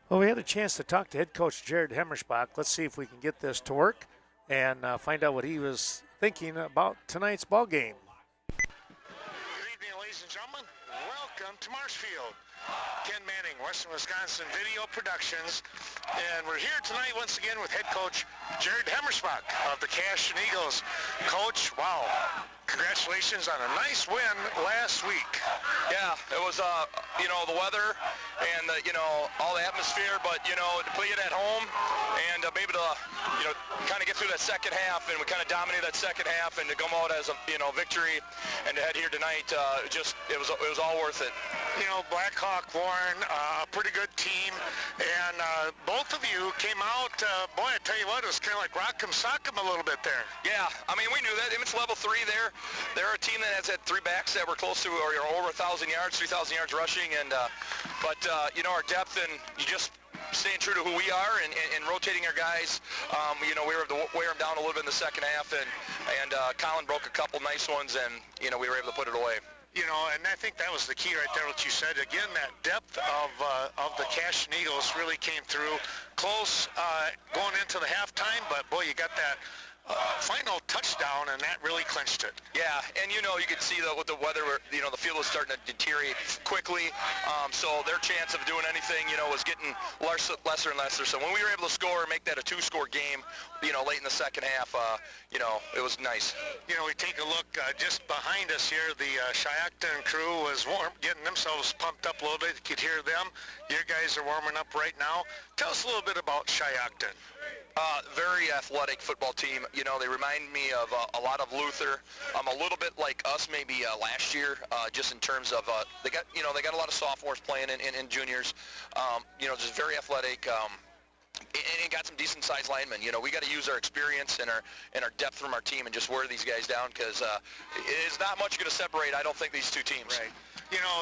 Well, we had a chance to talk to head coach Jared Hemmersbach. Let's see if we can get this to work and find out what he was thinking about tonight's ball game. Good evening, ladies and gentlemen. Welcome to Marshfield. Ken Manning, Western Wisconsin Video Productions. And we're here tonight once again with head coach Jared Hemmersbach of the Cashton Eagles. Coach, wow, congratulations on a nice win last week. Yeah, it was, the weather and, all the atmosphere, but, to play it at home and be able to, kind of get through that second half, and we kind of dominated that second half, and to come out as a, victory and to head here tonight, it was all worth it. Blackhawk Warren, a pretty good team, and both of you came out, boy, I tell you what, it was kind of like rock'em sock'em a little bit there. Yeah, I mean, we knew that. It's level 3 there. They're a team that has had 3 backs that were close to or over 1,000 yards, 3,000 yards rushing, and our depth and you just staying true to who we are and rotating our guys. We were able to wear them down a little bit in the second half, and Colin broke a couple nice ones, and we were able to put it away. And I think that was the key right there, what you said. Again, that depth of the Cashton Eagles really came through. Close going into the halftime, but boy, you got that final touchdown, and that really clinched it. Yeah, and you could see with the weather, the field was starting to deteriorate quickly, so their chance of doing anything, was getting lesser and lesser. So when we were able to score, make that a 2-score game, late in the second half, it was nice. We take a look just behind us here. The Shiocton crew was getting themselves pumped up a little bit. You could hear them. Your guys are warming up right now. Tell us a little bit about Shiocton. Very athletic football team. They remind me of a lot of Luther. A little bit like us maybe last year, just in terms of they got a lot of sophomores playing in juniors. Just very athletic. And got some decent sized linemen. We got to use our experience and our depth from our team and just wear these guys down, because it is not much going to separate, I don't think, these two teams. Right.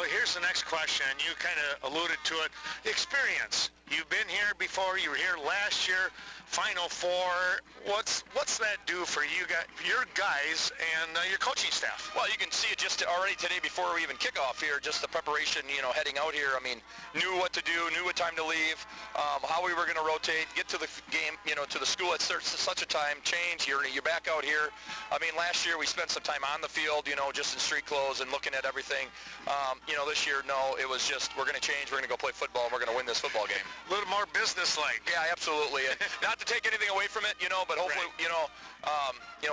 Here's the next question. You kind of alluded to it. Experience. You've been here before. You were here last year. Final Four. What's that do for you guys, your guys and your coaching staff? Well, you can see it just already today before we even kick off here. Just the preparation, heading out here. I mean, knew what to do, knew what time to leave, how we were going to rotate, get to the game, to the school at such a time, change. You're back out here. I mean, last year we spent some time on the field, just in street clothes and looking at everything. This year, no, it was just, we're going to change, we're going to go play football, and we're going to win this football game. A little more business-like. Yeah, absolutely. And not to take anything away from it, but hopefully, right.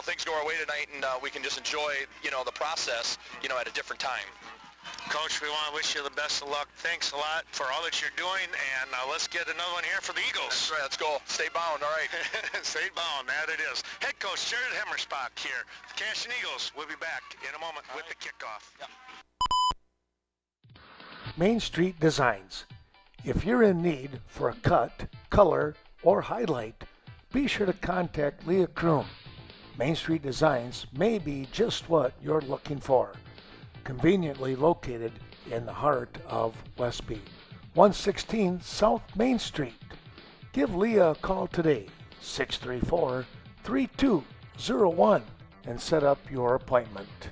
Things go our way tonight, and we can just enjoy, the process, at a different time. Coach, we want to wish you the best of luck. Thanks a lot for all that you're doing, and let's get another one here for the Eagles. That's right, let's go. Stay bound, all right. Stay bound, that it is. Head coach Jared Hemmersbach here. The Cashton Eagles will be back in a moment with the kickoff. Yep. Main Street Designs. If you're in need for a cut, color, or highlight, be sure to contact Leah Kroom. Main Street Designs may be just what you're looking for. Conveniently located in the heart of Westby, 116 South Main Street. Give Leah a call today, 634-3201, and set up your appointment.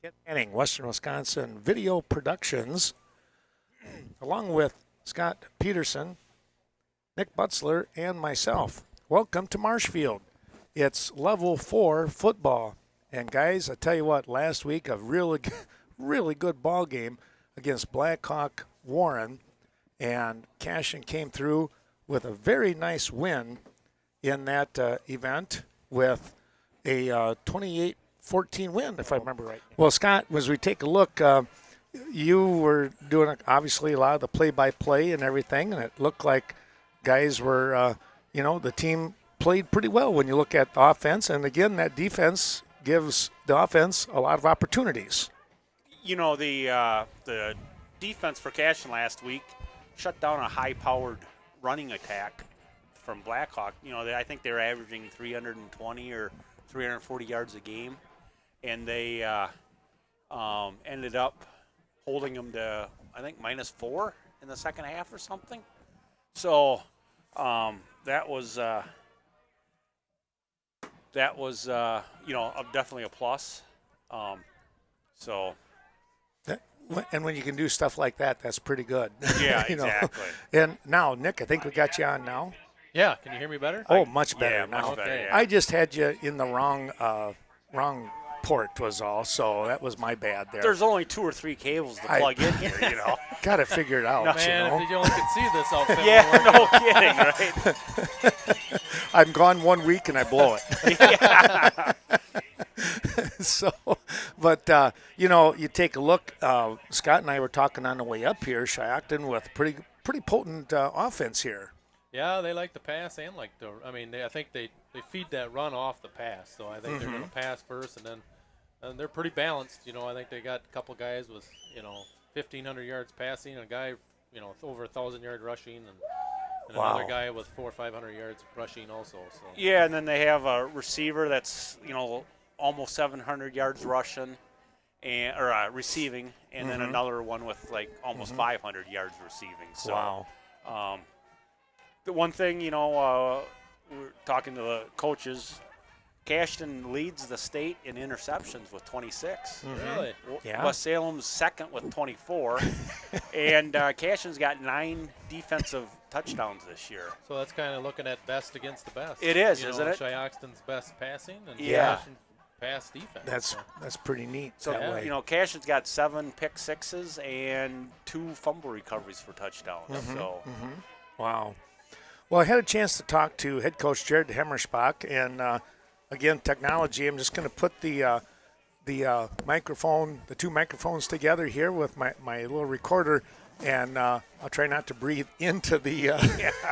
Ken Manning, Western Wisconsin Video Productions, along with Scott Peterson, Nick Butzler, and myself. Welcome to Marshfield. It's level 4 football. And guys, I tell you what, last week a really good ball game against Blackhawk Warren, and Cashton came through with a very nice win in that event with a 28-14 win, if I remember right. Well, Scott, as we take a look, you were doing obviously a lot of the play-by-play and everything, and it looked like guys were, the team played pretty well when you look at the offense, and again, that defense gives the offense a lot of opportunities. The defense for Cashton last week shut down a high-powered running attack from Blackhawk. I think they were averaging 320 or 340 yards a game, and they ended up holding them to, I think, -4 in the second half or something. So that was definitely a plus. And when you can do stuff like that, that's pretty good. Yeah, You know? exactly. And now, Nick, I think we got you on now. Yeah, can you hear me better? Oh, much better Yeah, now. much better. Okay. Yeah. I just had you in the wrong port was all, so that was my bad there. There's only 2 or 3 cables to plug in here, you know. Got to figure it out, Man, you know. if you only could see this outfit. Yeah, no kidding, right? I'm gone 1 week and I blow it. Yeah. So, but you know, you take a look. Scott and I were talking on the way up here. Shiocton with pretty potent offense here. Yeah, they like to pass and like to. I mean, I think they feed that run off the pass. So I think they're going to pass first, and they're pretty balanced. You know, I think they got a couple guys with 1,500 yards passing, a guy over 1,000-yard rushing, and Wow. another guy with 400 or 500 yards rushing also. So Yeah, and then they have a receiver that's almost 700 yards rushing, or receiving, and then another one with like almost 500 yards receiving. So, Wow. The one thing, we're talking to the coaches, Cashton leads the state in interceptions with 26. really, Yeah. West Salem's second with 24. And Cashton's got 9 defensive touchdowns this year. so that's kind of looking at best against the best. It is, You isn't know, it? Shiocton's best passing and Yeah. Cashton's pass defense. That's pretty neat. So, that way. Cashton's got 7 pick sixes and 2 fumble recoveries for touchdowns. So, Wow. Well, I had a chance to talk to head coach Jared Hemmerspach, and again, technology. I'm just going to put the microphone, the 2 microphones together here with my little recorder, and I'll try not to breathe into the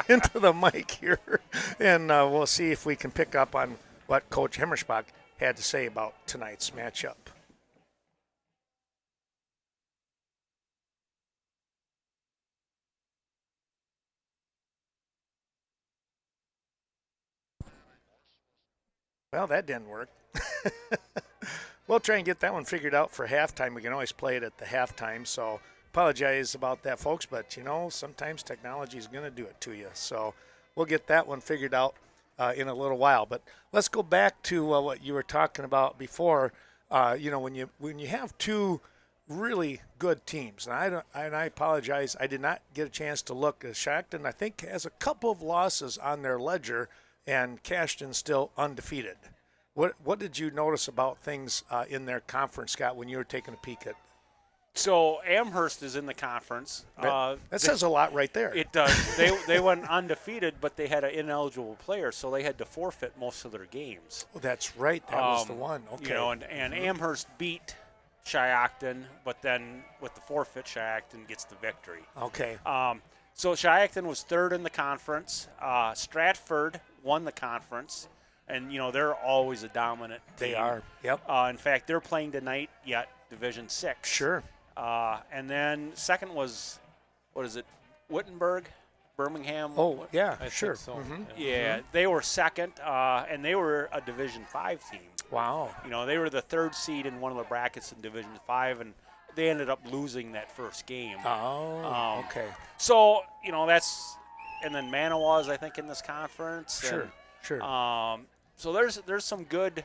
into the mic here, and we'll see if we can pick up on what Coach Hemmerspach had to say about tonight's matchup. Well, that didn't work. We'll try and get that one figured out for halftime. We can always play it at the halftime, so apologize about that, folks, but, sometimes technology is going to do it to you. So we'll get that one figured out in a little while. But let's go back to what you were talking about before. When you have 2 really good teams, and I apologize, I did not get a chance to look. Shiocton, I think, has a couple of losses on their ledger, and Cashton still undefeated. What did you notice about things in their conference, Scott, when you were taking a peek at? So Amherst is in the conference. That says a lot right there. It does. They went undefeated, but they had an ineligible player, so they had to forfeit most of their games. Oh, that's right. That was the one. Okay. And Amherst beat Shiocton, but then with the forfeit, Shiocton gets the victory. Okay. So Shiocton was 3rd in the conference. Stratford won the conference, and they're always a dominant team. They are. Yep. In fact, they're playing tonight at Division 6. Sure. And then second was, what is it, Wittenberg, Birmingham? Oh, yeah, I sure. think so. Yeah, they were second, and they were a Division 5 team. Wow. They were the 3rd seed in one of the brackets in Division 5, and they ended up losing that first game. Oh, okay. So, that's – and then Manawa's, I think, in this conference. Sure, sure. So there's some good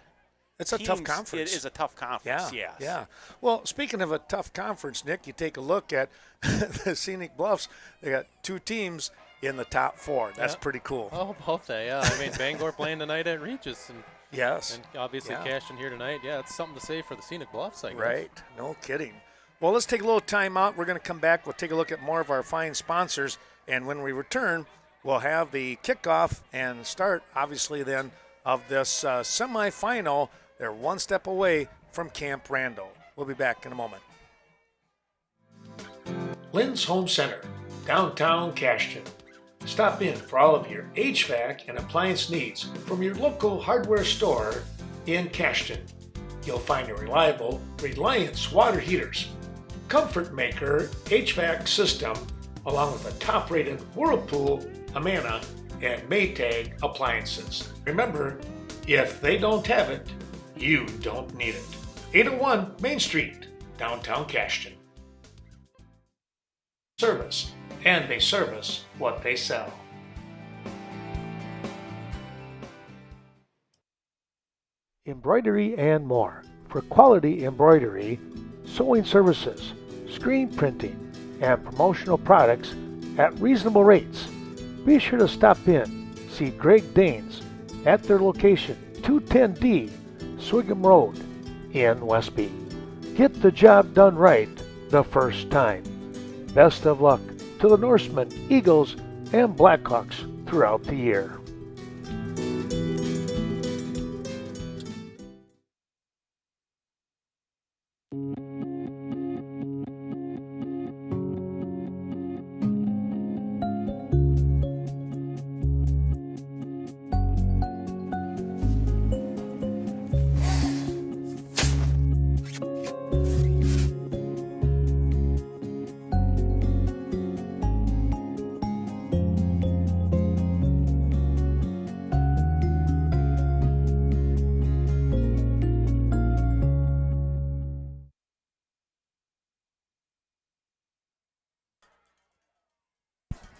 It's a teams. tough conference. It is a tough conference, Yeah, yes. yeah. Well, speaking of a tough conference, Nick, you take a look at the Scenic Bluffs. They got 2 teams in the top 4. That's Yeah. pretty cool. Oh, both that, yeah. I mean, Bangor playing tonight at Regis, and Yes. obviously Yeah. Cashton here tonight. Yeah, it's something to say for the Scenic Bluffs, I guess. Right. No kidding. Well, let's take a little time out. We're going to come back. We'll take a look at more of our fine sponsors. And when we return, we'll have the kickoff and start, obviously, then, of this semifinal. They're one step away from Camp Randall. We'll be back in a moment. Lynn's Home Center, downtown Cashton. Stop in for all of your HVAC and appliance needs from your local hardware store in Cashton. You'll find a reliable Reliance water heaters, Comfort Maker HVAC system, along with a top-rated Whirlpool, Amana, and Maytag appliances. Remember, if they don't have it, you don't need it. 801 Main Street, downtown Cashton. Service, and they service what they sell. Embroidery and more. For quality embroidery, sewing services, screen printing, and promotional products at reasonable rates. Be sure to stop in, see Greg Danes at their location, 210D Swigum Road in Westby. Get the job done right the first time. Best of luck to the Norsemen, Eagles, and Blackhawks throughout the year.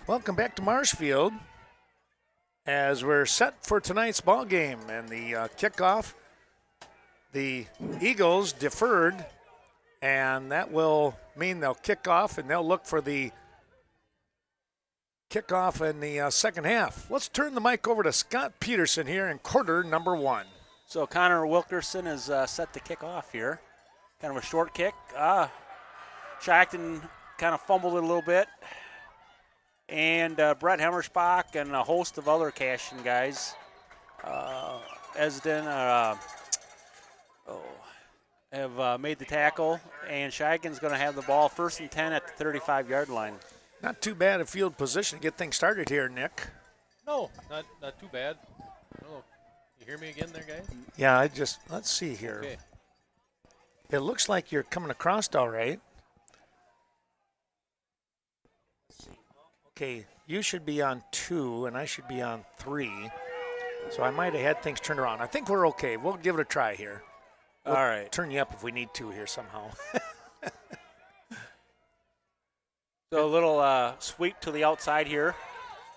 Welcome back to Marshfield as we're set for tonight's ball game and the kickoff. The Eagles deferred, and that will mean they'll kick off, and they'll look for the kickoff in the second half. Let's turn the mic over to Scott Peterson here in quarter number 1. So Connor Wilkerson is set to kick off here. Kind of a short kick. Shiocton kind of fumbled it a little bit. And Brett Hemmerspach and a host of other Cashton guys, Esden, have made the tackle, and Shiocton's going to have the ball 1st and 10 at the 35-yard line. Not too bad a field position to get things started here, Nick. No, not too bad. Oh, you hear me again there, guys? Yeah, let's see here. Okay. It looks like you're coming across all right. Okay, you should be on 2, and I should be on 3. So I might have had things turned around. I think we're okay. We'll give it a try here. We'll all right. Turn you up if we need to here somehow. So a little sweep to the outside here.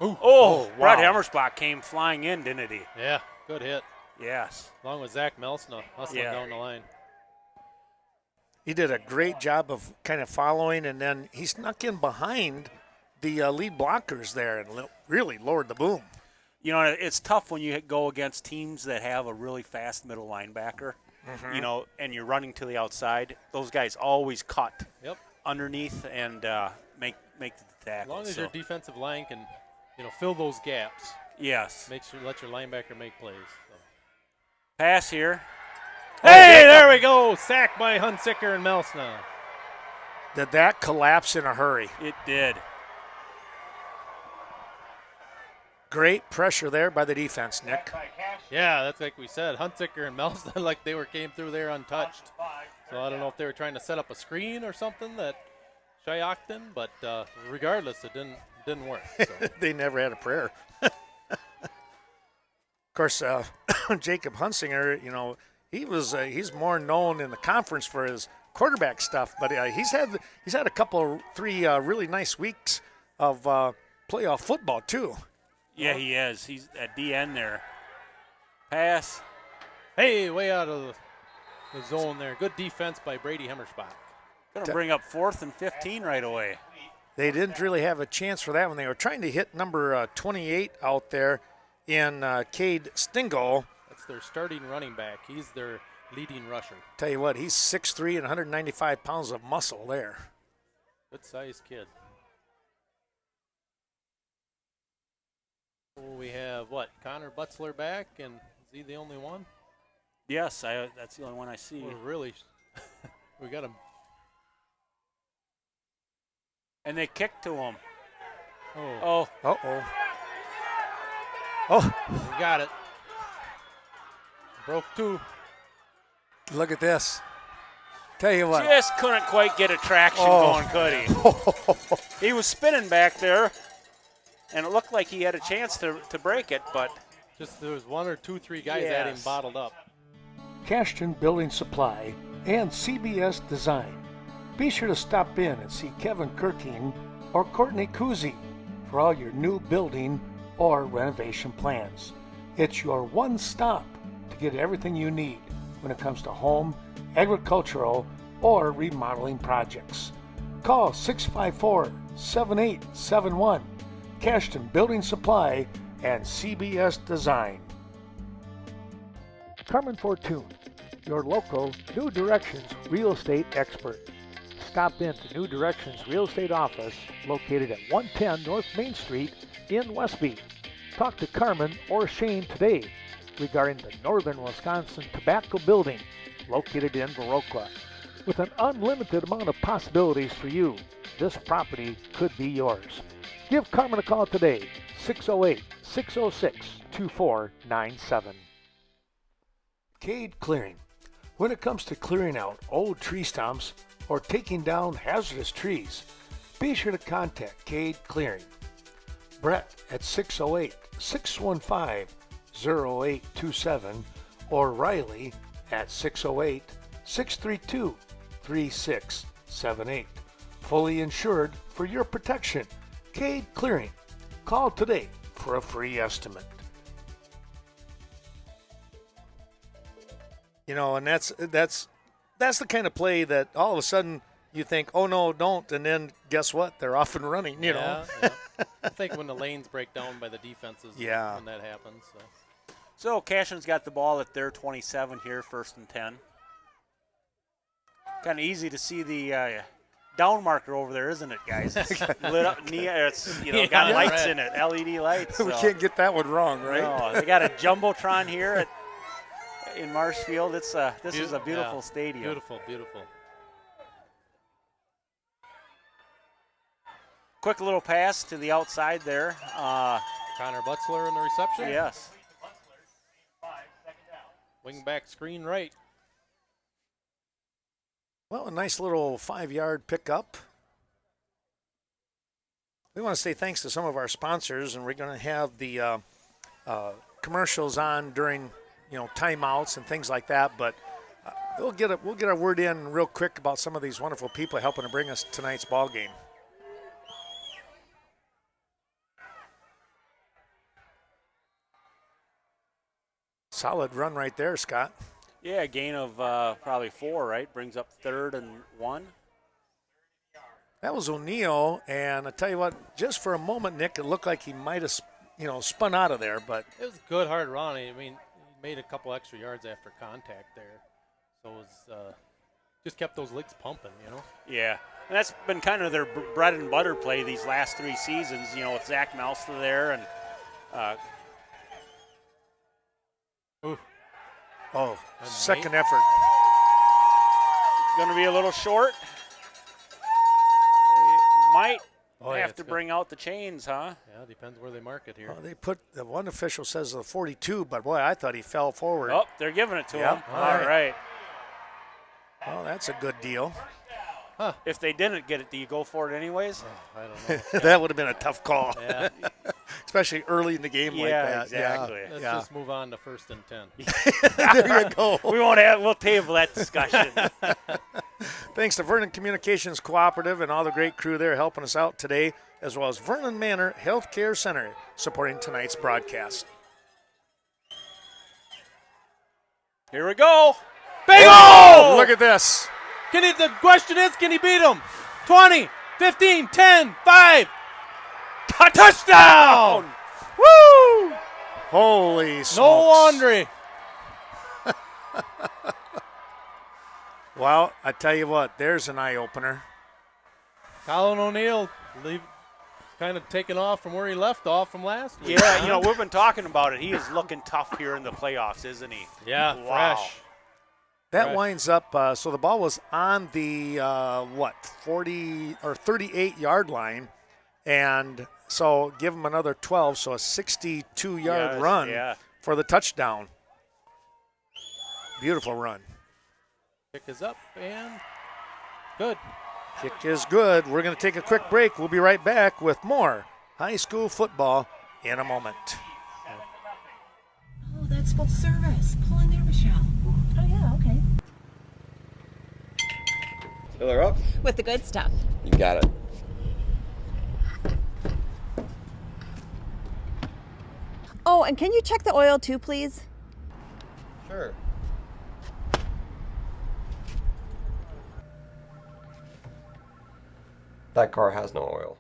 Ooh. Oh, wow. Brett Hemmerspach came flying in, didn't he? Yeah, good hit. Yes. Along with Zach Melsna hustling down the line. He did a great job of kind of following, and then he snuck in behind the lead blockers there and really lowered the boom. You know, it's tough when you go against teams that have a really fast middle linebacker, you know, and you're running to the outside. Those guys always cut underneath and make the tackle. As long as your defensive line can, fill those gaps. Yes. Let your linebacker make plays. So. Pass here. Hey, there we go. Sacked by Hunsicker and Melsna. Did that collapse in a hurry? It did. Great pressure there by the defense, Nick. Yeah, that's like we said. Hunsicker and Melsna like they came through there untouched. So I don't know if they were trying to set up a screen or something that Shiocton, but regardless, it didn't work. So. They never had a prayer. Of course, Jacob Hunsinger, he's more known in the conference for his quarterback stuff, but he's had a couple, 3 really nice weeks of playoff football too. Yeah, he is. He's at the end there. Pass. Hey, way out of the zone there. Good defense by Brady Hemmerspach. Going to bring up 4th and 15 right away. They didn't really have a chance for that when they were trying to hit number 28 out there in Cade Stingle. That's their starting running back. He's their leading rusher. Tell you what, he's 6'3" and 195 pounds of muscle there. Good-sized kid. Well, we have, Connor Butzler back, and is he the only one? Yes, that's the only one I see. We're really, we got him. And they kick to him. Oh. Uh-oh. Oh. We got it. Broke 2. Look at this. Tell you what. Just couldn't quite get a traction going, could he? He was spinning back there. And it looked like he had a chance to break it, but just there was 1 or 2, 3 guys at him bottled up. Cashton Building Supply and CBS Design. Be sure to stop in and see Kevin Kirking or Courtney Kuzi for all your new building or renovation plans. It's your one stop to get everything you need when it comes to home, agricultural, or remodeling projects. Call 654-7871. Cashton Building Supply and CBS Design. Carmen Fortune, your local New Directions real estate expert. Stop in to New Directions Real Estate Office located at 110 North Main Street in Westby. Talk to Carmen or Shane today regarding the Northern Wisconsin Tobacco Building located in Viroqua. With an unlimited amount of possibilities for you, this property could be yours. Give Carmen a call today, 608-606-2497. Cade Clearing. When it comes to clearing out old tree stumps or taking down hazardous trees, be sure to contact Cade Clearing. Brett at 608-615-0827 or Riley at 608-632-3678. Fully insured for your protection. Cade Clearing. Call today for a free estimate. You know, and that's the kind of play that all of a sudden you think, oh no, don't, and then guess what? They're off and running. You know. Yeah. I think when the lanes break down by the defenses, when that happens. So Cashton's got the ball at their 27 here, 1st and 10. Kind of easy to see the down marker over there, isn't it, guys? It's lit up, it's got lights in it, LED lights. We can't get that one wrong, right? No, they got a jumbotron here in Marshfield. This is a beautiful stadium. Beautiful, beautiful. Quick little pass to the outside there. Connor Butzler in the reception. Yes. Wing back screen right. Well, a nice little 5-yard pickup. We want to say thanks to some of our sponsors, and we're going to have the commercials on during timeouts and things like that. But we'll get a word in real quick about some of these wonderful people helping to bring us tonight's ball game. Solid run right there, Scott. Yeah, a gain of probably 4, right? Brings up 3rd and 1. That was O'Neal, and I tell you what, just for a moment, Nick, it looked like he might have, spun out of there, but it was a good hard run. I mean, he made a couple extra yards after contact there, so it was just kept those legs pumping, Yeah, and that's been kind of their bread and butter play these last 3 seasons. With Zach Mouster there and. Second effort. Going to be a little short. They might have to bring out the chains, huh? Yeah, depends where they mark it here. Well, they put the one official says the 42, but boy, I thought he fell forward. Oh, they're giving it to him. All right. Well, that's a good deal. Huh. If they didn't get it, do you go for it anyways? I don't know. That would have been a tough call. Yeah. Especially early in the game like that. Exactly. Let's just move on to 1st and 10. There you go. We'll table that discussion. Thanks to Vernon Communications Cooperative and all the great crew there helping us out today, as well as Vernon Manor Healthcare Center supporting tonight's broadcast. Here we go. Bingo! Oh, look at this. The question is, can he beat him? 20, 15, 10, 5. Touchdown! Woo! Holy smokes. No laundry. Well, I tell you what, there's an eye-opener. Colin O'Neal kind of taking off from where he left off from last week. Yeah, we've been talking about it. He is looking tough here in the playoffs, isn't he? Yeah, wow. fresh. That winds up, so the ball was on the, 40 or 38-yard line, and so give him another 12, so a 62-yard run for the touchdown. Beautiful run. Kick is up and good. Kick is good. We're going to take a quick break. We'll be right back with more high school football in a moment. Oh, that's full service. Pull in there, Michelle. Oh, yeah, okay. Fill her up? With the good stuff. You got it. Oh, and can you check the oil too, please? Sure. That car has no oil.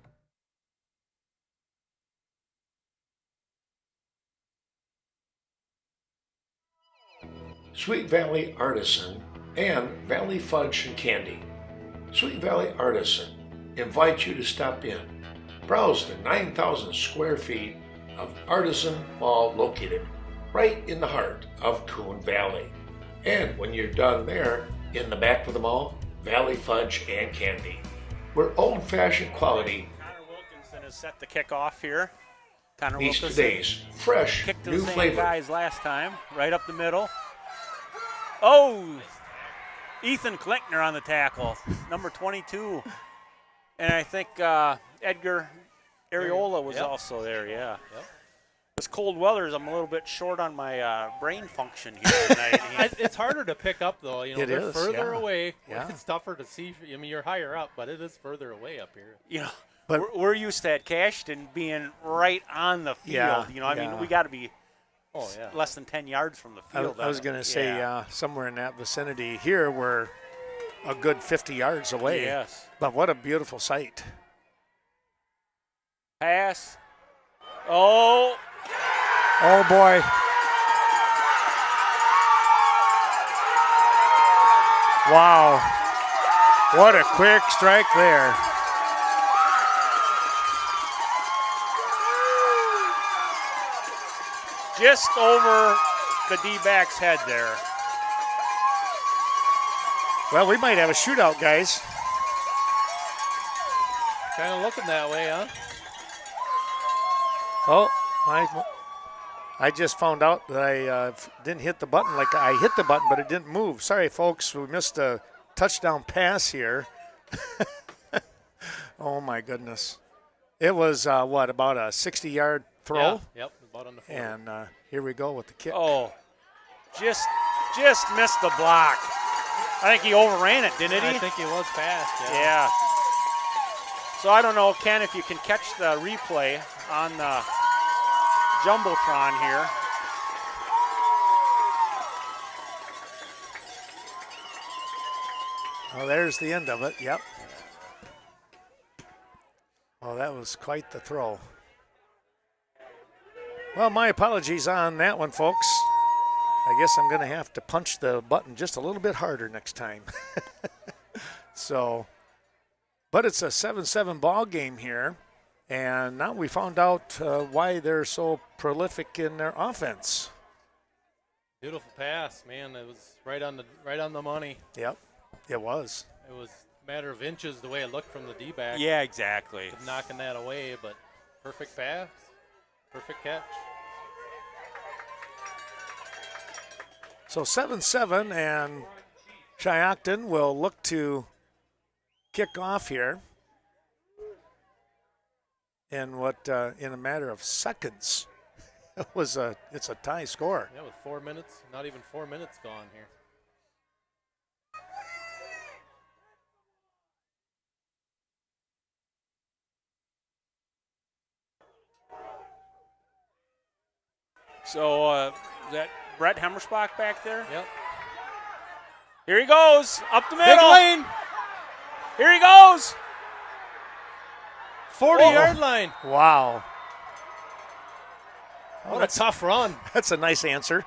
Sweet Valley Artisan and Valley Fudge and Candy. Sweet Valley Artisan invites you to stop in. Browse the 9,000 square feet of Artisan Mall located right in the heart of Coon Valley. And when you're done there, in the back of the mall, Valley Fudge and Candy. We're old-fashioned quality. Connor Wilkinson is set to kick off here. Connor These Wilkinson today's fresh, kicked to new the same flavor. guys last time, right up the middle. Oh, Ethan Kleckner on the tackle, number 22. And I think Edgar Areola was also there, yeah. Yep. This cold weather, I'm a little bit short on my brain function here tonight. It's harder to pick up, though. You know, It they're is, further yeah. away. Yeah. It's tougher to see. I mean, you're higher up, but it is further away up here. You know, But- we're used to at Cashton being right on the field. Yeah, You know, I mean, yeah. we got to be Oh, yeah. less than 10 yards from the field. I was going to say Yeah. somewhere in that vicinity. Here we're a good 50 yards away. Yes. But what a beautiful sight. Pass. Oh, Oh boy. Wow. What a quick strike there. just over the D-back's head there. Well, we might have a shootout, guys. Kind of looking that way, huh? Oh, I just found out that I didn't hit the button. Like I hit the button, but it didn't move. Sorry, folks. We missed a touchdown pass here. Oh, my goodness. It was, about a 60-yard throw? Yeah, yep, about on the 40. And here we go with the kick. Oh, just missed the block. I think he overran it, didn't he? I think he was fast, Yeah. So I don't know, Ken, if you can catch the replay on the Jumbotron here. Oh, there's the end of it. Yep. Oh, that was quite the throw. Well, my apologies on that one, folks. I guess I'm going to have to punch the button just a little bit harder next time. So, but it's a 7-7 ball game here, and now we found out why they're so prolific in their offense. Beautiful pass, man. It was right on the money. Yep, it was. It was a matter of inches the way it looked from the D-back. Yeah, exactly. Knocking that away, but perfect pass, perfect catch. So 7-7, and Shiocton will look to kick off here in in a matter of seconds. It's a tie score. Yeah, with 4 minutes, not even 4 minutes gone here. So is that Brett Hemmersbach back there? Yep. Here he goes, up the Big middle. lane, Here he goes. 40-yard line. Wow. What a tough run. That's a nice answer.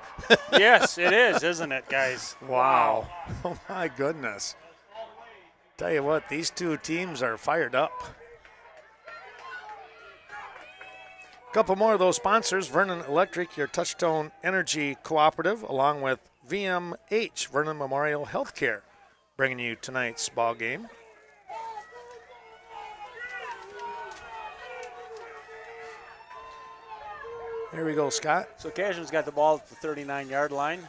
Yes, it is, isn't it, guys? Wow. Oh, my goodness. Tell you what, these two teams are fired up. A couple more of those sponsors, Vernon Electric, your Touchstone Energy Cooperative, along with VMH, Vernon Memorial Healthcare, bringing you tonight's ball game. Here we go, Scott. So Cashton's got the ball at the 39-yard line.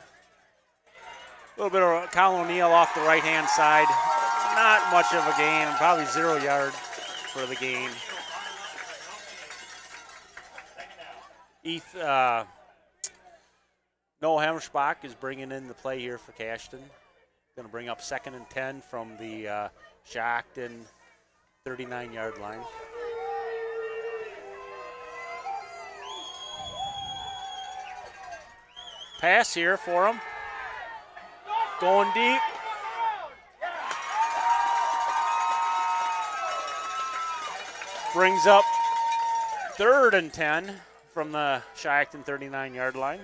A little bit of Colin O'Neill off the right-hand side. Not much of a gain, probably 0 yard for the gain. Noah Hemmersbach is bringing in the play here for Cashton. Going to bring up 2nd and 10 from the Shiocton 39-yard line. Pass here for him. Going deep. Brings up 3rd and 10 from the Shiocton 39-yard line.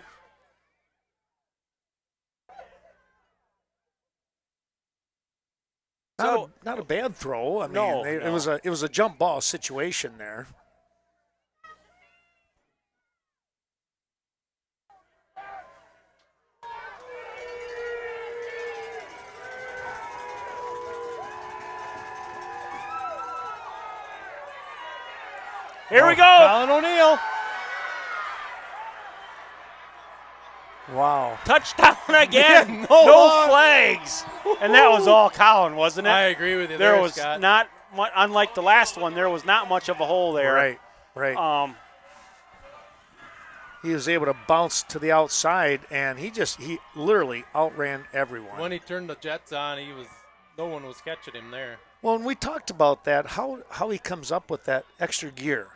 Not a bad throw. I mean, No. it was a jump ball situation there. Here we go. Colin O'Neill. Wow. Touchdown again. Yeah, no flags. And that was all Colin, wasn't it? I agree with you. There was Scott. not much, unlike the last one, there was not much of a hole there. Right. He was able to bounce to the outside, and he literally outran everyone. When he turned the jets on, no one was catching him there. Well, and we talked about that, how he comes up with that extra gear.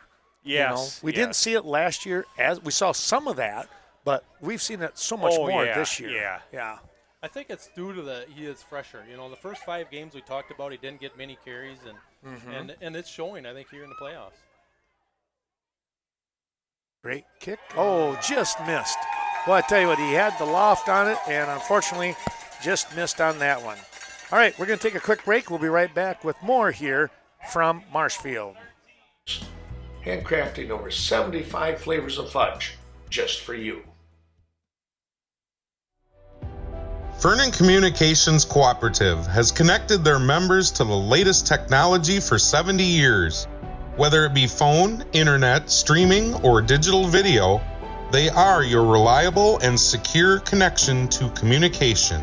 Yes. We didn't see it last year. As we saw some of that, but we've seen it so much more this year. Yeah. I think it's due to he is fresher. The first 5 games we talked about, he didn't get many carries, and it's showing, I think, here in the playoffs. Great kick. Oh, just missed. Well, I tell you what, he had the loft on it, and unfortunately just missed on that one. All right, we're going to take a quick break. We'll be right back with more here from Marshfield. Handcrafting over 75 flavors of fudge just for you. Vernon Communications Cooperative has connected their members to the latest technology for 70 years. Whether it be phone, internet, streaming, or digital video, they are your reliable and secure connection to communication.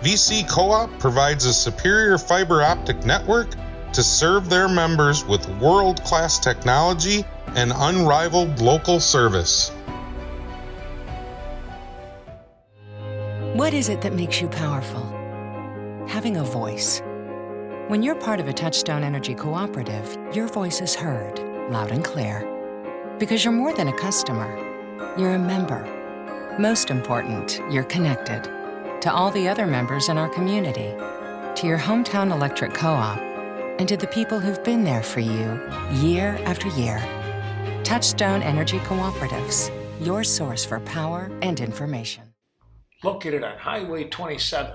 VC Co-op provides a superior fiber optic network to serve their members with world-class technology and unrivaled local service. What is it that makes you powerful? Having a voice. When you're part of a Touchstone Energy cooperative, your voice is heard, loud and clear. Because you're more than a customer, you're a member. Most important, you're connected to all the other members in our community, to your hometown electric co-op, and to the people who've been there for you year after year. Touchstone Energy Cooperatives, your source for power and information. Located on Highway 27,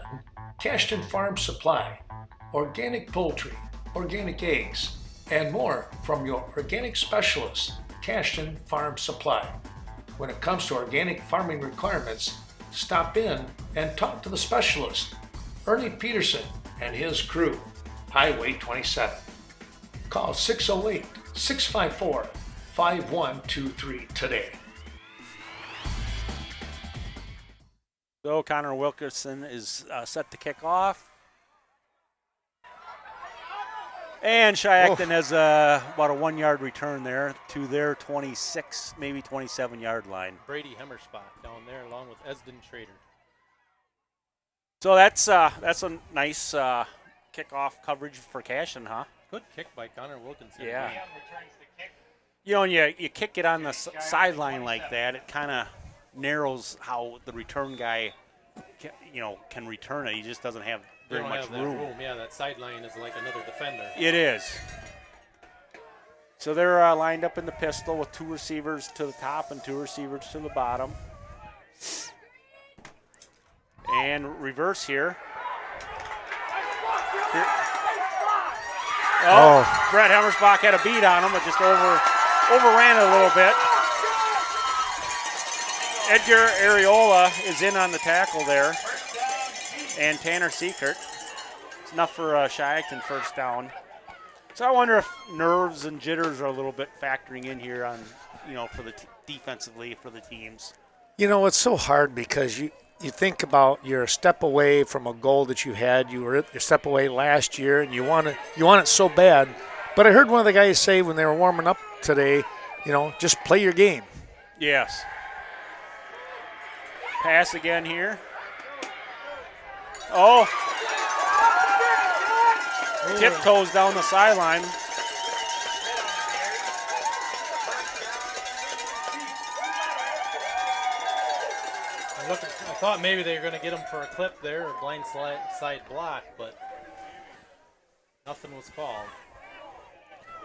Cashton Farm Supply. Organic poultry, organic eggs, and more from your organic specialist, Cashton Farm Supply. When it comes to organic farming requirements, stop in and talk to the specialist, Ernie Peterson and his crew, Highway 27. Call 608-654-5123 today. So Connor Wilkerson is set to kick off. And Shiocton has about a 1-yard return there to their 26, maybe 27-yard line. Brady Hemmerspach down there along with Esden Schrader. So that's a nice kickoff coverage for Cashton, huh? Good kick by Connor Wilkinson. Yeah. When you kick it on the sideline like that, it kind of narrows how the return guy can return it. He just doesn't have very much room. Yeah, that sideline is like another defender. It is. So they're lined up in the pistol with 2 receivers to the top and 2 receivers to the bottom. And reverse here. Brett Hemmersbach had a beat on him, but just overran it a little bit. Edgar Areola is in on the tackle there. And Tanner Seekert. It's enough for Shiocton first down. So I wonder if nerves and jitters are a little bit factoring in here on, for the defensively for the teams. It's so hard because you think about you're a step away from a goal that you had. You were a step away last year, and you want it so bad. But I heard one of the guys say when they were warming up today, just play your game. Yes. Pass again here. Oh. Tiptoes down the sideline. I thought maybe they were going to get him for a clip there or blind side block, but nothing was called.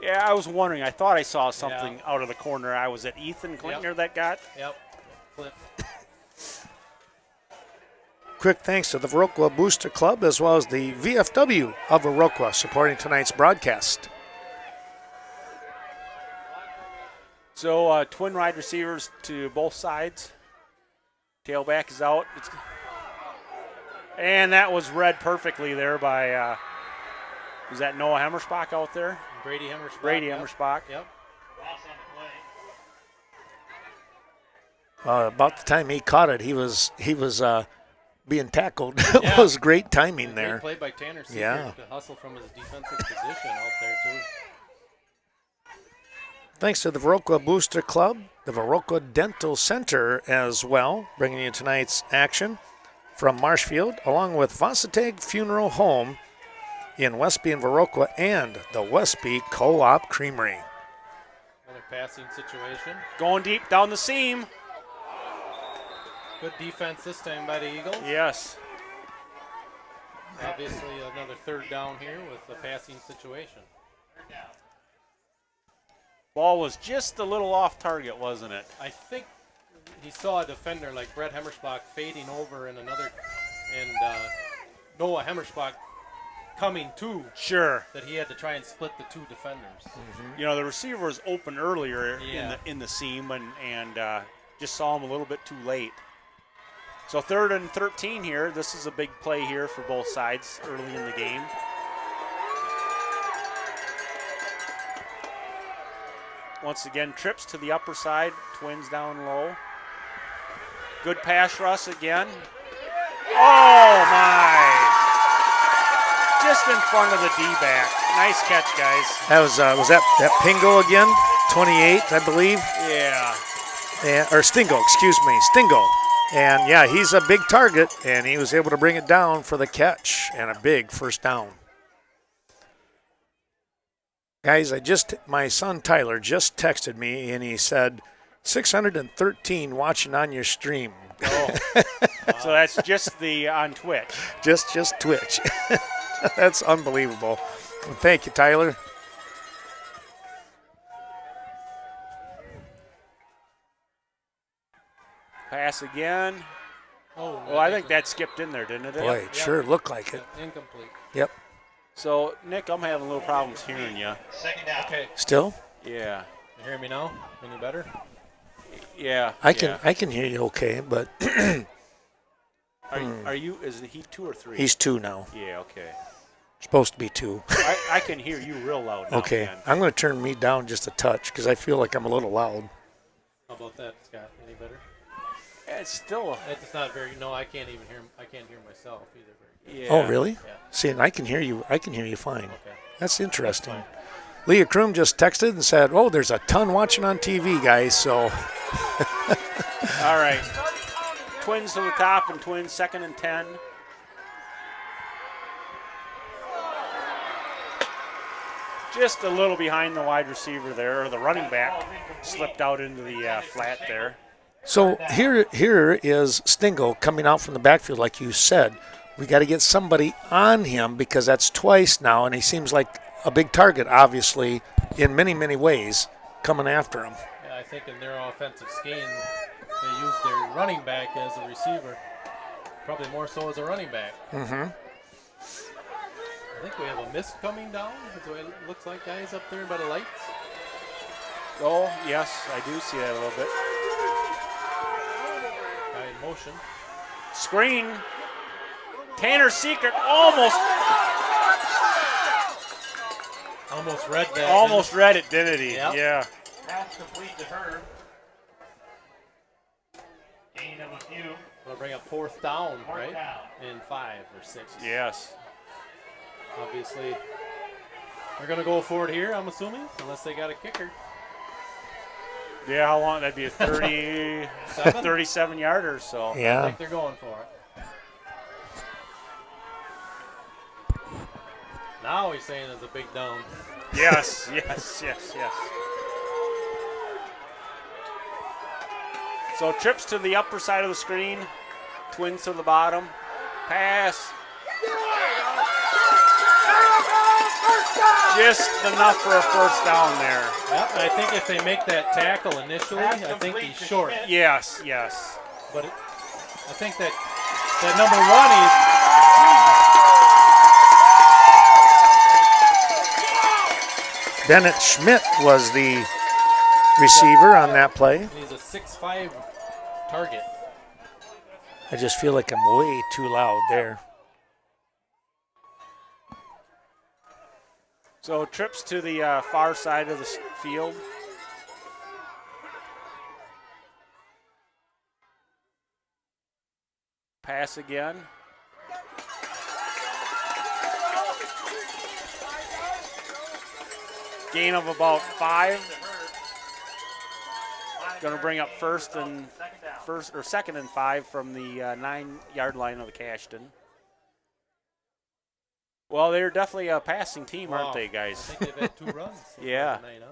Yeah, I was wondering. I thought I saw something out of the corner. I was at Ethan Klinkner that got. Yep. Flip. Quick thanks to the Viroqua Booster Club as well as the VFW of Viroqua supporting tonight's broadcast. So twin wide receivers to both sides. Tailback is out. And that was read perfectly there by, was that Noah Hemmersbach out there? Brady Hemmersbach. Hemmersbach. Yep. About the time he caught it, he was being tackled. It was great timing there. Great play by Tanner Seeker to hustle from his defensive position out there, too. Thanks to the Viroqua Booster Club, the Viroqua Dental Center as well, bringing you tonight's action from Marshfield, along with Vossateg Funeral Home in Westby and Viroqua and the Westby Co-op Creamery. Another passing situation. Going deep down the seam. Good defense this time by the Eagles. Yes. Obviously another third down here with the passing situation. Ball was just a little off target, wasn't it? I think he saw a defender like Brett Hemmersbach fading over and Noah Hemmersbach coming to. Sure. That he had to try and split the two defenders. Mm-hmm. You know, the receiver was open earlier in the seam and just saw him a little bit too late. So 3rd and 13 here. This is a big play here for both sides early in the game. Once again, trips to the upper side, Twins down low. Good pass rush again. Oh, my. Just in front of the D-back. Nice catch, guys. That was that Pingo again? 28, I believe. Yeah. Or Stingo, excuse me, Stingo. And, yeah, he's a big target, and he was able to bring it down for the catch and a big first down. Guys, my son Tyler just texted me, and he said, 613 watching on your stream. Oh. So that's just on Twitch. Just Twitch. That's unbelievable. Well, thank you, Tyler. Pass again. Oh, well, I think that skipped in there, didn't it? Boy, it sure looked like it. Incomplete. Yep. So, Nick, I'm having a little problems hearing you. Second down. Okay. Still? Yeah. You hear me now? Any better? Yeah. I can hear you okay, but Are you? Is he 2 or 3? He's 2 now. Yeah. Okay. Supposed to be 2. I can hear you real loud now. Okay. Man. I'm going to turn me down just a touch because I feel like I'm a little loud. How about that, Scott? Any better? Yeah, it's still. It's not very. No, I can't even hear. I can't hear myself either. Yeah. Oh, really? Yeah. See, and I can hear you. I can hear you fine. Okay. That's interesting. That's Leah Kroom just texted and said, "Oh, there's a ton watching on TV, guys." So. All right. Twins to the top and Twins 2nd and 10. Just a little behind the wide receiver there, or the running back slipped out into the flat there. So here is Stingo coming out from the backfield, like you said. We got to get somebody on him because that's twice now, and he seems like a big target, obviously, in many, many ways, coming after him. Yeah, I think in their offensive scheme, they use their running back as a receiver, probably more so as a running back. Mm-hmm. I think we have a mist coming down. That's the way it looks like, guys, up there by the lights. Oh, yes, I do see that a little bit. Guy in motion. Screen. Tanner Seeker almost read that. Almost read it, didn't he? Yep. Yeah. Pass complete to her. Gain of a few. We'll bring up 4th down, right? In 5 or 6. Yes. Obviously, they're going to go for it here, I'm assuming, unless they got a kicker. Yeah, how long? That'd be a 37 yarder, so. Yeah. I think they're going for it. Now he's saying it's a big down. Yes. So trips to the upper side of the screen, Twins to the bottom, pass. Just enough for a first down there. Yep, I think if they make that tackle initially, I think he's short. Yes, yes. But I think that number one Bennett Schmidt was the receiver on that play. he's a 6'5" target. I just feel like I'm way too loud there. So trips to the far side of the field. Pass again. Gain of about 5. Going to bring up second and 5 from the 9-yard line of the Cashton. Well, they're definitely a passing team, aren't they, guys? I think they've had 2 runs. Yeah. Tonight, huh?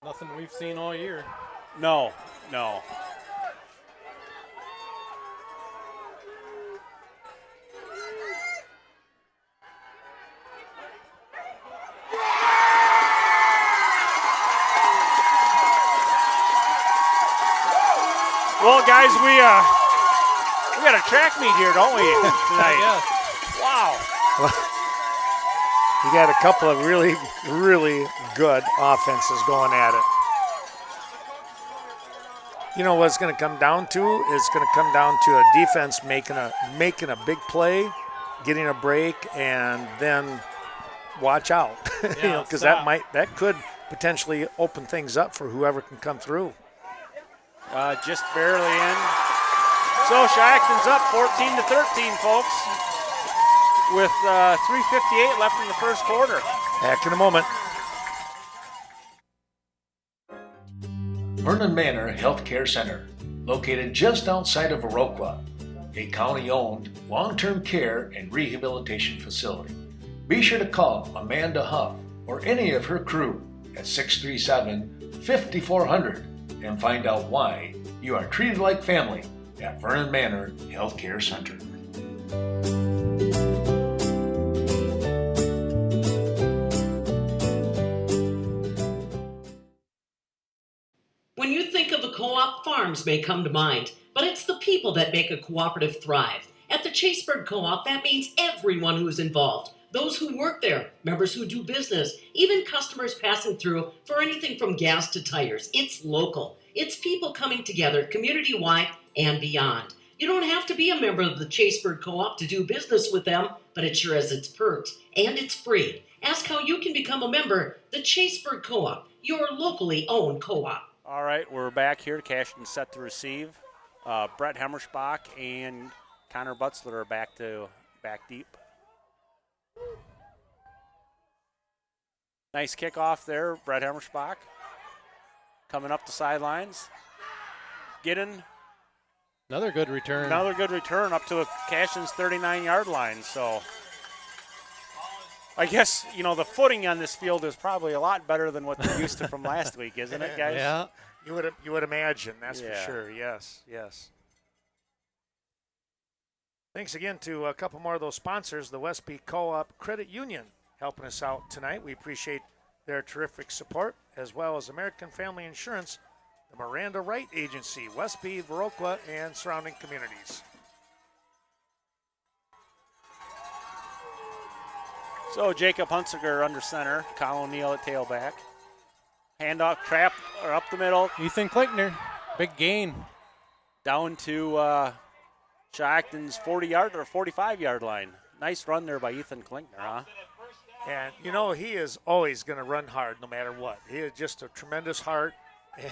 Nothing we've seen all year. No. Well, guys, we got a track meet here, don't we, tonight? Yes. Wow. You got a couple of really, really good offenses going at it. You know what it's going to come down to? It's going to come down to a defense making a big play, getting a break, and then watch out. Yeah, because stop. that could potentially open things up for whoever can come through. Just barely in. So Shiocton's up 14-13, folks, with 3:58 left in the first quarter. Back in a moment. Vernon Manor Healthcare Center, located just outside of Viroqua, a county-owned long-term care and rehabilitation facility. Be sure to call Amanda Huff or any of her crew at 637-5400 and find out why you are treated like family at Vernon Manor Healthcare Center. When you think of a co-op, farms may come to mind, but it's the people that make a cooperative thrive. At the Chaseburg Co-op, that means everyone who's involved. Those who work there, members who do business, even customers passing through for anything from gas to tires. It's local. It's people coming together community-wide and beyond. You don't have to be a member of the Chaseburg Co-op to do business with them, but it sure has its perks, and it's free. Ask how you can become a member. The Chaseburg Co-op, your locally owned co-op. All right, we're back here. Cashton set to receive. Brett Hemmerschbach and Connor Butzler are back deep. Nice kickoff there, Brett Hemmerschbach. Coming up the sidelines. Getting Another good return. up to Cashton's 39-yard line. So I guess, the footing on this field is probably a lot better than what they're used to from last week, isn't it, guys? Yeah. You would imagine, that's for sure. Yes. Thanks again to a couple more of those sponsors, the Westby Co-op Credit Union, helping us out tonight. We appreciate their terrific support, as well as American Family Insurance, the Miranda Wright Agency, Westby, Viroqua, and surrounding communities. So Jacob Hunsiger under center, Kyle O'Neill at tailback. Handoff trap or up the middle. Ethan Klinkner, big gain. Down to Shiocton's 40-yard or 45-yard line. Nice run there by Ethan Klinkner, huh? And, he is always going to run hard no matter what. He is just a tremendous heart,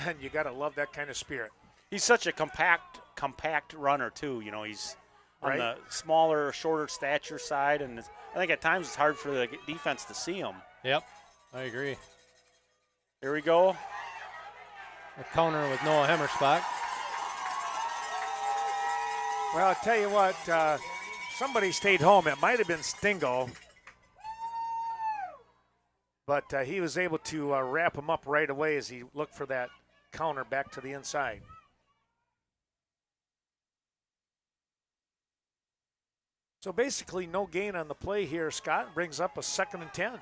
and you got to love that kind of spirit. He's such a compact runner, too. He's on the smaller, shorter stature side, and I think at times it's hard for the defense to see him. Yep, I agree. Here we go. A counter with Noah Hemmerschbach. Well, I'll tell you what, somebody stayed home. It might have been Stingo, but he was able to wrap him up right away as he looked for that counter back to the inside. So basically no gain on the play here. Scott brings up a 2nd and 10.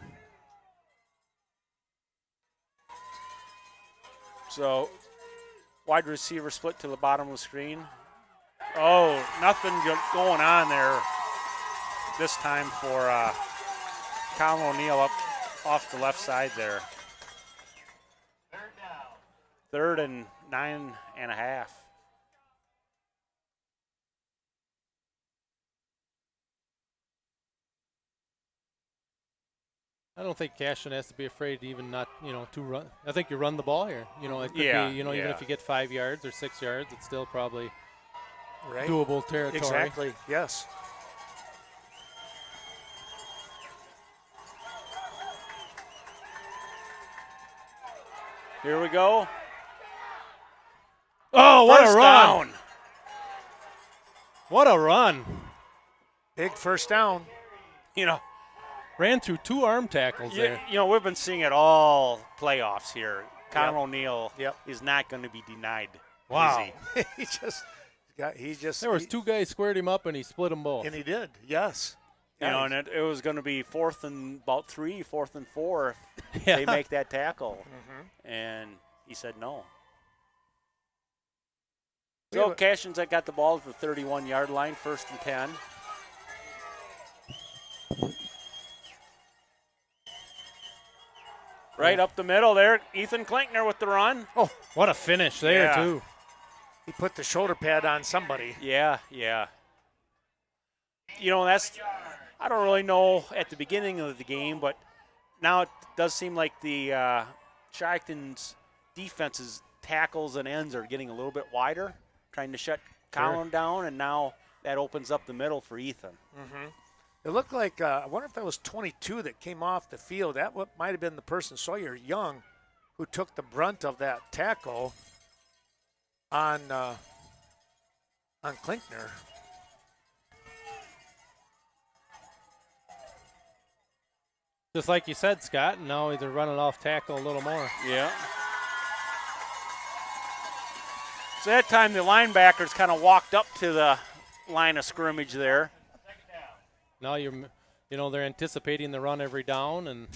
So wide receiver split to the bottom of the screen. Oh, nothing going on there this time for Colin O'Neill up off the left side there. 3rd and 9.5. I don't think Cashton has to be afraid to even not, to run. I think you run the ball here. It could be, even if you get 5 yards or 6 yards, it's still probably doable territory. Exactly, yes. Here we go. Oh, what a run. Down. What a run. Big first down. Ran through 2 arm tackles there. We've been seeing it all playoffs here. Colin Yep. O'Neill Yep. is not going to be denied. Wow. he just There was 2 guys squared him up, and he split them both. And he did, yes. And it was going to be 4th and about 3, 4th and 4 if they make that tackle. Mm-hmm. And he said no. So Cashton's got the ball at the 31-yard line, 1st and 10. Right up the middle there, Ethan Klinkner with the run. Oh, what a finish there, too. He put the shoulder pad on somebody. Yeah. I don't really know at the beginning of the game, but now it does seem like the Shiocton's defense's tackles and ends are getting a little bit wider, trying to shut Colin down, and now that opens up the middle for Ethan. Mm-hmm. It looked like, I wonder if that was 22 that came off the field. That might have been the person, Sawyer Young, who took the brunt of that tackle on Klinkner. Just like you said, Scott, and now they're running off tackle a little more. Yeah. So that time the linebackers kind of walked up to the line of scrimmage there. Now they're anticipating the run every down, and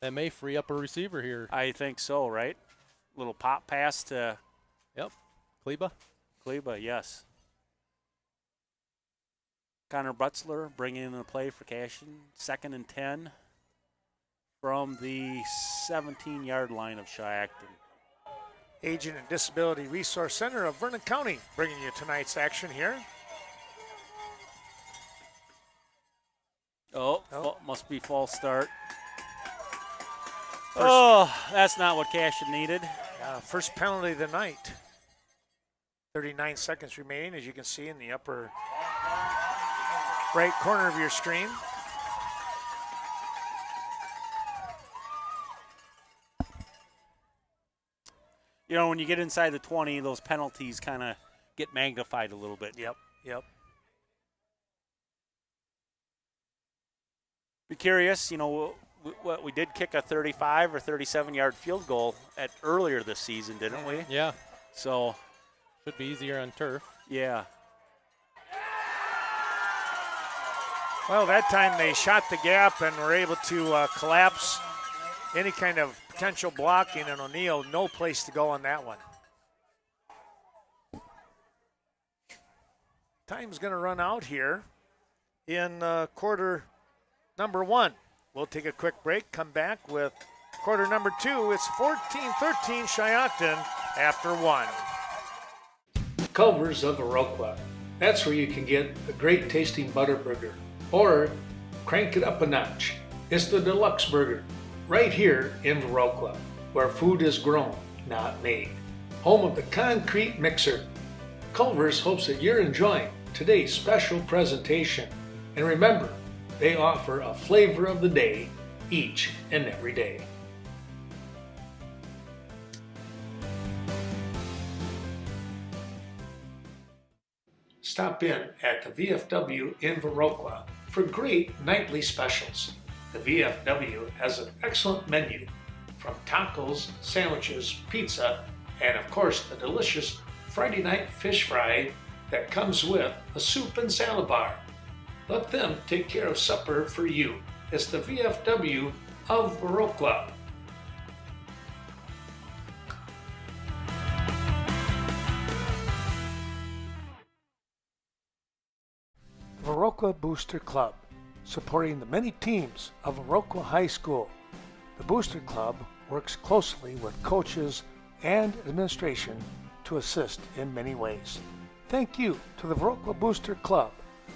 that may free up a receiver here. I think so, right? Little pop pass to. Yep, Kleba, yes. Connor Butzler bringing in the play for Cashton. 2nd and 10 from the 17-yard line of Shiocton. Aging and Disability Resource Center of Vernon County bringing you tonight's action here. Must be false start. That's not what Cashton needed. First penalty of the night. 39 seconds remaining, as you can see in the upper right corner of your screen. When you get inside the 20, those penalties kind of get magnified a little bit. Yep. Be curious, we did kick a 35 or 37-yard field goal earlier this season, didn't we? Yeah. So should be easier on turf. Yeah. Well, that time they shot the gap and were able to collapse any kind of potential blocking, and O'Neill, no place to go on that one. Time's going to run out here in quarter number 1. We'll take a quick break, come back with quarter number 2. It's 14-13 Shiocton after 1. Culver's of Viroqua. That's where you can get a great tasting butter burger, or crank it up a notch. It's the deluxe burger, right here in Viroqua, where food is grown, not made. Home of the concrete mixer. Culver's hopes that you're enjoying today's special presentation. And remember, they offer a flavor of the day each and every day. Stop in at the VFW in Viroqua for great nightly specials. The VFW has an excellent menu, from tacos, sandwiches, pizza, and of course the delicious Friday night fish fry that comes with a soup and salad bar. Let them take care of supper for you. It's the VFW of Viroqua. Viroqua Booster Club, supporting the many teams of Viroqua High School. The Booster Club works closely with coaches and administration to assist in many ways. Thank you to the Viroqua Booster Club,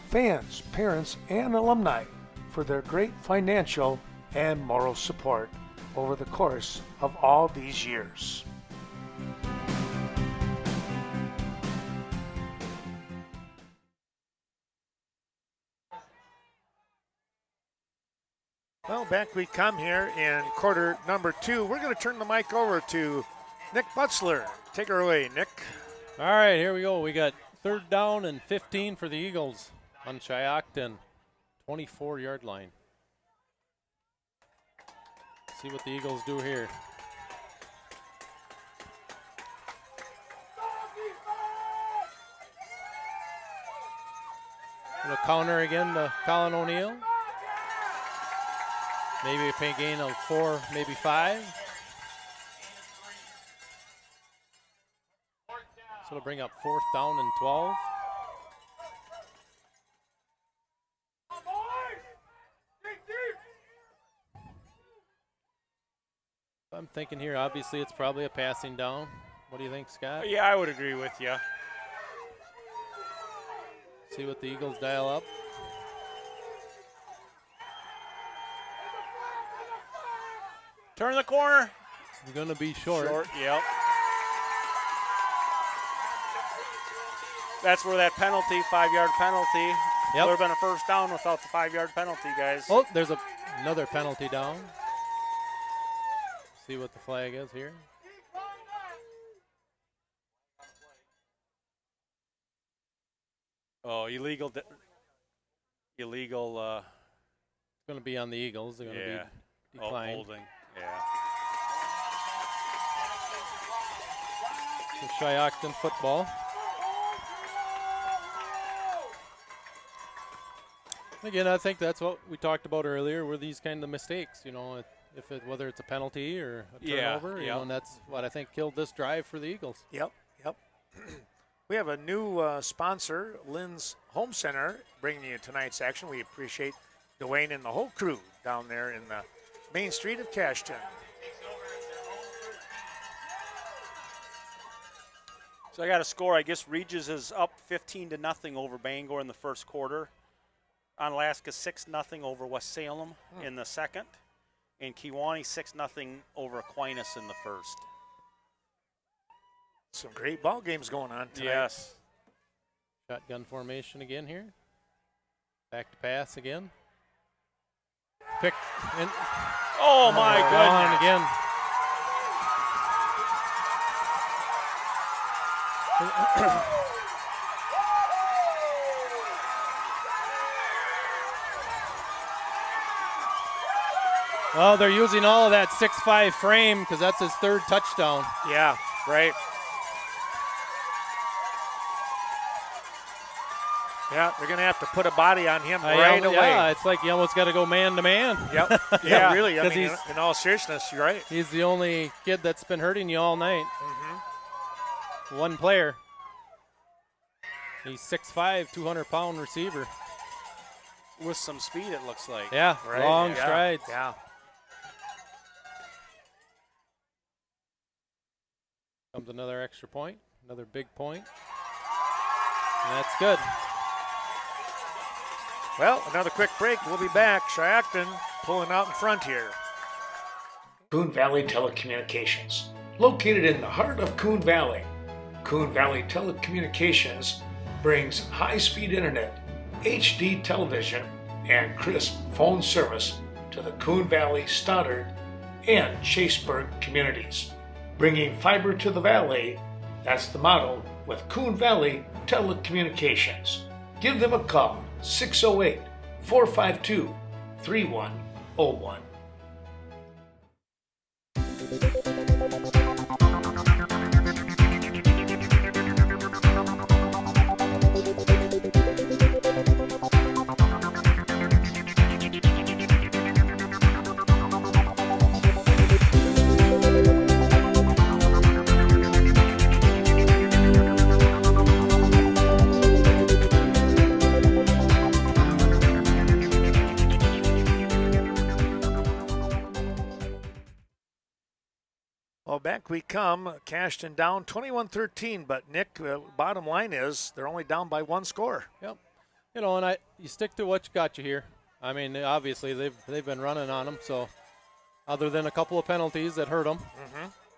fans, parents, and alumni for their great financial and moral support over the course of all these years. Well, back we come here in quarter number 2. We're going to turn the mic over to Nick Butzler. Take her away, Nick. All right, here we go. We got 3rd down and 15 for the Eagles on Shiocton, 24-yard line. See what the Eagles do here. Little counter again to Colin O'Neill. Maybe a pay gain of 4, maybe 5. So it'll bring up 4th down and 12. I'm thinking here, obviously, it's probably a passing down. What do you think, Scott? Yeah, I would agree with you. See what the Eagles dial up. Turn the corner. You're going to be short. Yep. That's where that penalty, 5-yard penalty. Yep. Would have been a first down without the 5-yard penalty, guys. Oh, there's another penalty down. See what the flag is here. Oh, illegal. It's going to be on the Eagles. They're going to be declined. Holding. Yeah. So Shiocton football. Again, I think that's what we talked about earlier, were these kind of mistakes, you know, whether it's a penalty or a turnover, you know, and that's what I think killed this drive for the Eagles. Yep. We have a new sponsor, Lynn's Home Center, bringing you tonight's action. We appreciate Dwayne and the whole crew down there in the main street of Cashton. So I got a score. I guess Regis is up 15-0 over Bangor in the first quarter. Onalaska 6-0 over West Salem in the second. And Kewanee 6-0 over Aquinas in the first. Some great ball games going on tonight. Yes. Shotgun formation again here. Back to pass again. Pick and oh my goodness! Again. Well, they're using all of that 6'5" frame because that's his 3rd touchdown. Yeah, right. Yeah, they're going to have to put a body on him right away. Yeah, it's like you almost got to go man to man. Yep. Yeah, really. I mean, in all seriousness, you're right. He's the only kid that's been hurting you all night. Mm-hmm. One player. He's 6'5", 200-pound receiver. With some speed, it looks like. Yeah, right. Long strides. Yeah. Comes another extra point, another big point. And that's good. Well, another quick break. We'll be back. Shiocton pulling out in front here. Coon Valley Telecommunications, located in the heart of Coon Valley. Coon Valley Telecommunications brings high-speed internet, HD television, and crisp phone service to the Coon Valley, Stoddard, and Chaseburg communities. Bringing fiber to the valley, that's the motto with Coon Valley Telecommunications. Give them a call, 608-452-3101. Well, back we come. Cashton down 21-13, but Nick, bottom line is they're only down by 1 score. Yep. You know, and you stick to what got you here. I mean, obviously they've been running on them, so other than a couple of penalties that hurt them.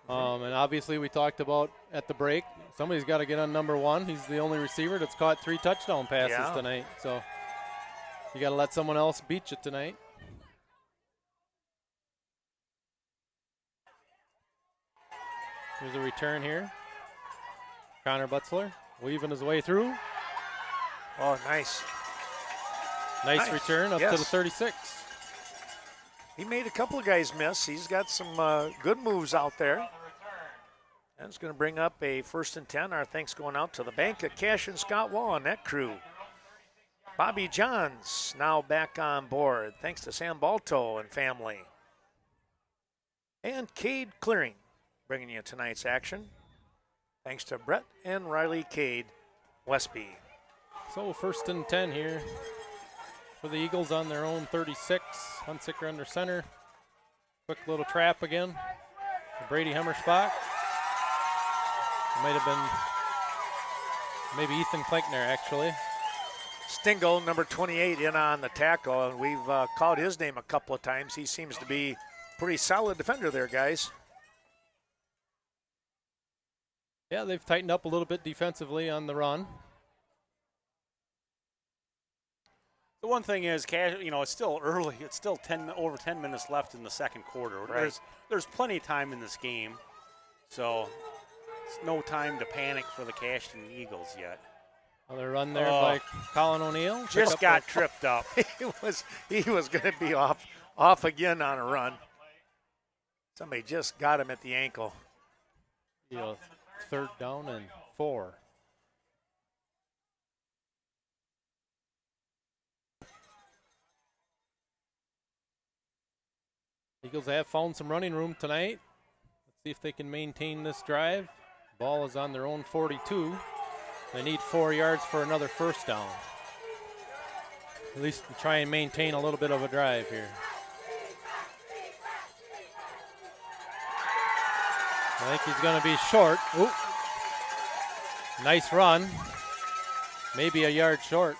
And obviously we talked about at the break, somebody's got to get on number 1. He's the only receiver that's caught 3 touchdown passes tonight. So you got to let someone else beat you tonight. Here's a return here. Connor Butzler weaving his way through. Oh, nice. Nice return up to the 36. He made a couple of guys miss. He's got some good moves out there. That's going to bring up a 1st and 10. Our thanks going out to the bank of Cash and Scott Wall and that crew. Bobby Johns now back on board. Thanks to Sam Balto and family. And Cade Clearing bringing you tonight's action. Thanks to Brett and Riley Cade Westby. So 1st and 10 here for the Eagles on their own 36. Hunsicker under center. Quick little trap again. Brady Hemmerspach. Might have been maybe Ethan Klenkner, actually. Stingle, number 28, in on the tackle, and we've called his name a couple of times. He seems to be a pretty solid defender there, guys. Yeah, they've tightened up a little bit defensively on the run. The one thing is, it's still early. It's still over 10 minutes left in the second quarter. Right. There's plenty of time in this game, so it's no time to panic for the Cashton Eagles yet. Another run there by Colin O'Neill. Just got tripped up. he was going to be off again on a run. Somebody just got him at the ankle. 3rd down and 4. Eagles have found some running room tonight. Let's see if they can maintain this drive. Ball is on their own 42. They need 4 yards for another 1st down. At least try and maintain a little bit of a drive here. I think he's going to be short. Ooh. Nice run. Maybe a yard short.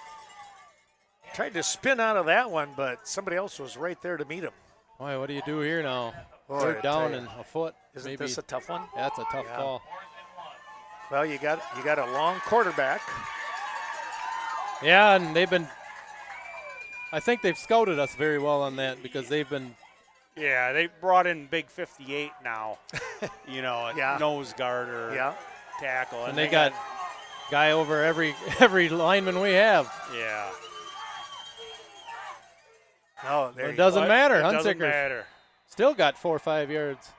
Tried to spin out of that one, but somebody else was right there to meet him. Boy, what do you do here now? Boy, 3rd down and a foot. Isn't this a tough one? That's a tough call. Well, you got a long quarterback. Yeah, and I think they've scouted us very well on that because they've been. Yeah, they brought in big 58 now. Nose guard or tackle. And they got guy over every lineman we have. Yeah. No, it doesn't matter. It doesn't Hunsicker matter. Still got 4 or 5 yards.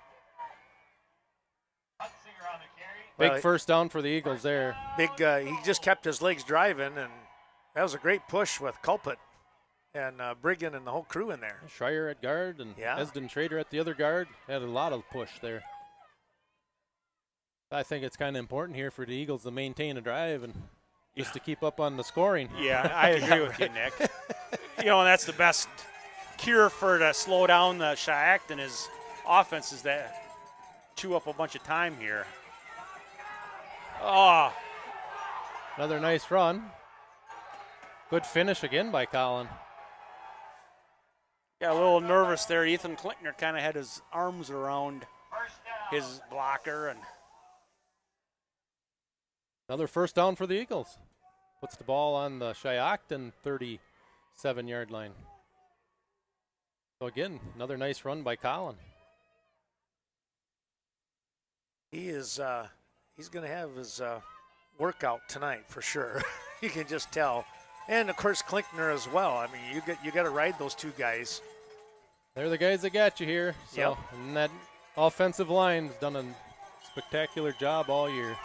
Big 1st down for the Eagles there. He just kept his legs driving, and that was a great push with Culpet and Brigham and the whole crew in there. Schreier at guard and Esden Schrader at the other guard. Had a lot of push there. I think it's kind of important here for the Eagles to maintain a drive and just to keep up on the scoring. Yeah, I agree with you, Nick. And that's the best cure to slow down the Shiocton is offense is that chew up a bunch of time here. Oh. Another nice run. Good finish again by Colin. Got a little nervous there. Ethan Klinkner kind of had his arms around his blocker. And another 1st down for the Eagles. Puts the ball on the Shiocton 37-yard line. So again, another nice run by Colin. He's going to have his workout tonight for sure. You can just tell. And of course Klinkner as well. I mean, you got to ride those 2 guys. They're the guys that got you here. So, and that offensive line's done a spectacular job all year.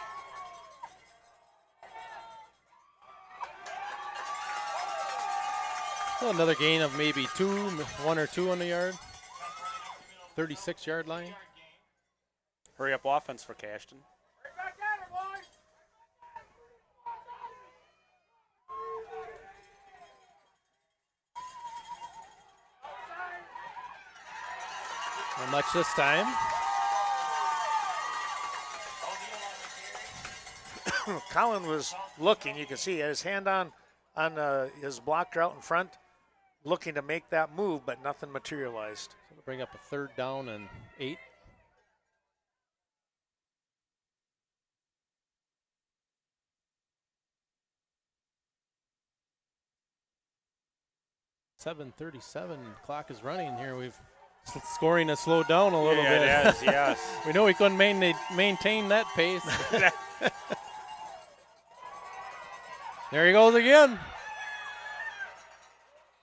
So another gain of maybe 1 or 2 on the yard. 36-yard line. Hurry up offense for Cashton. Not much this time. Colin was looking. You can see his hand on his blocker out in front, looking to make that move, but nothing materialized. So to bring up a 3rd down and 8. .737 clock is running here. We've scoring has slowed down a little bit. It is, yes. We know we couldn't maintain that pace. There he goes again.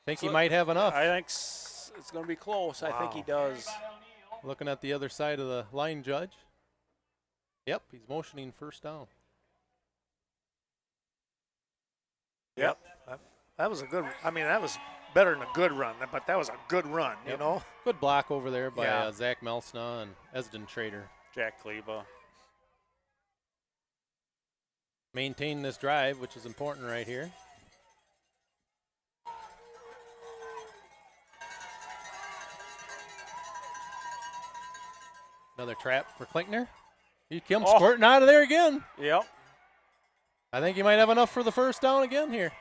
Think he might have enough. I think it's going to be close. Wow. I think he does. Looking at the other side of the line judge. Yep, he's motioning 1st down. Yep. That was a good, that was better than a good run, but that was a good run, you know? Good block over there by Zach Melsna and Esden Trader. Jack Kleba. Maintain this drive, which is important right here. Another trap for Klinkner. He comes squirting out of there again. Yep. I think he might have enough for the 1st down again here.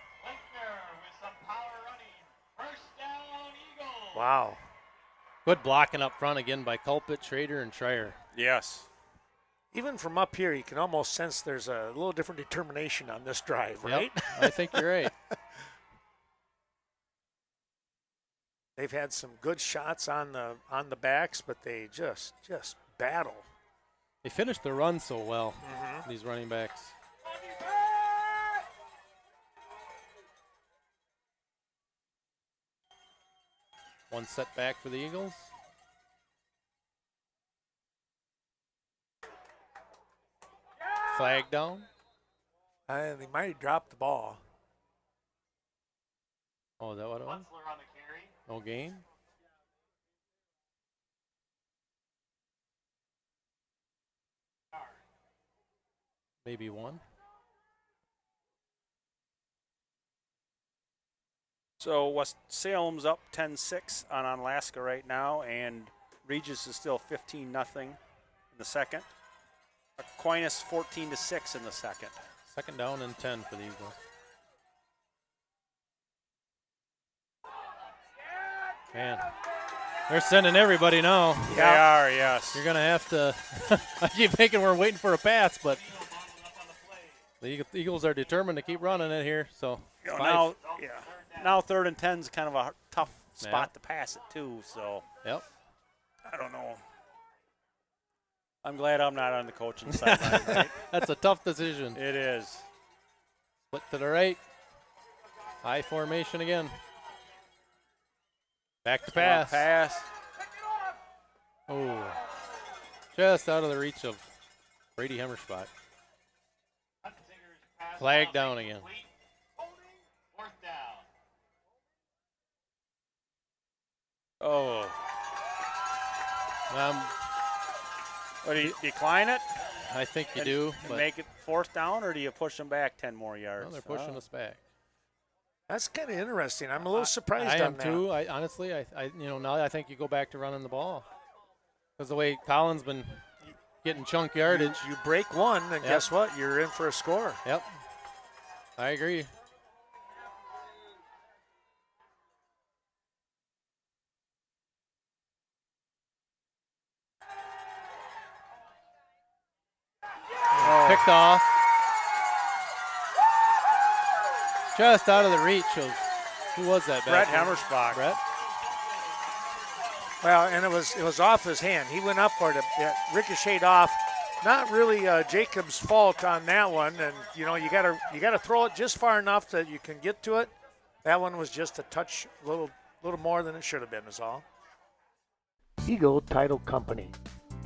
Wow. Good blocking up front again by Culpit, Schrader, and Schreier. Yes. Even from up here, you can almost sense there's a little different determination on this drive, right? Yep, I think you're right. They've had some good shots on the backs, but they just battle. They finished the run so well, these running backs. One setback for the Eagles. Flag down. They might have dropped the ball. Oh, is that what it was? No gain. Maybe 1. So West Salem's up 10-6 on Alaska right now, and Regis is still 15-0 in the second. Aquinas 14-6 in the second. 2nd down and 10 for the Eagles. Man, they're sending everybody now. They are, yes. You're going to have to – I keep thinking we're waiting for a pass, but the Eagles are determined to keep running it here. So now 3rd and 10 is kind of a tough spot to pass it to. So I don't know. I'm glad I'm not on the coaching sideline. Right? That's a tough decision. It is. Split to the right. High formation again. Back to pass. Oh, just out of the reach of Brady Hemmerspot. Flag down again. Oh. Do you decline it? I think you do. And make it 4th down, or do you push them back 10 more yards? No, they're pushing us back. That's kind of interesting. I'm a little surprised I on am that. too. Honestly, now I think you go back to running the ball because the way Collins been getting chunk yardage. You break one, and guess what? You're in for a score. Yep. I agree. Picked off. Just out of the reach of, who was that? Brett Hemmerspach. Brett? Well, and it was off his hand. He went up for it. It ricocheted off. Not really Jacob's fault on that one. And, you gotta throw it just far enough that you can get to it. That one was just a touch, little more than it should have been is all. Eagle Title Company,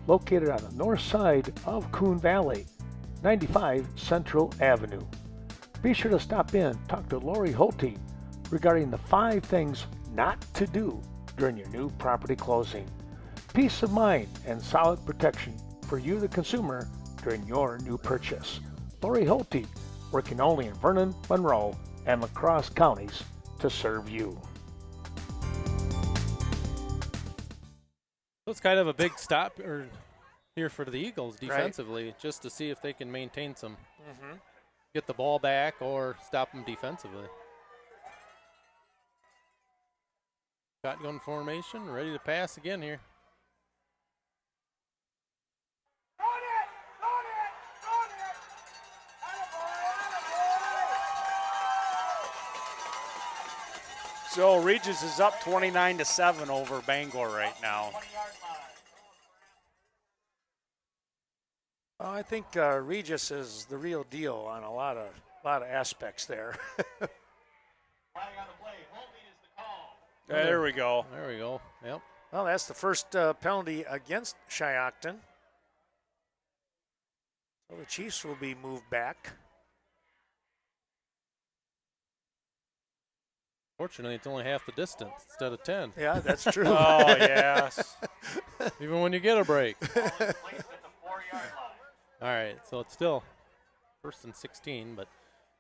located on the north side of Coon Valley, 95 Central Avenue. Be sure to stop in, talk to Lori Holte regarding the 5 things not to do during your new property closing. Peace of mind and solid protection for you, the consumer, during your new purchase. Lori Holte, working only in Vernon, Monroe, and La Crosse counties to serve you. So it's kind of a big stop or here for the Eagles defensively, just to see if they can maintain some, Mm-hmm. get the ball back or stop them defensively. Shotgun formation, ready to pass again here. So Regis is up 29-7 over Bangor right now. Well, I think Regis is the real deal on a lot of aspects there. There we go. There we go. Yep. Well, that's the first penalty against Shiocton. So the Chiefs will be moved back. Fortunately, it's only half the distance instead of 10. Yeah, that's true. Oh, yes. Even when you get a break. All right, so it's still 1st and 16, but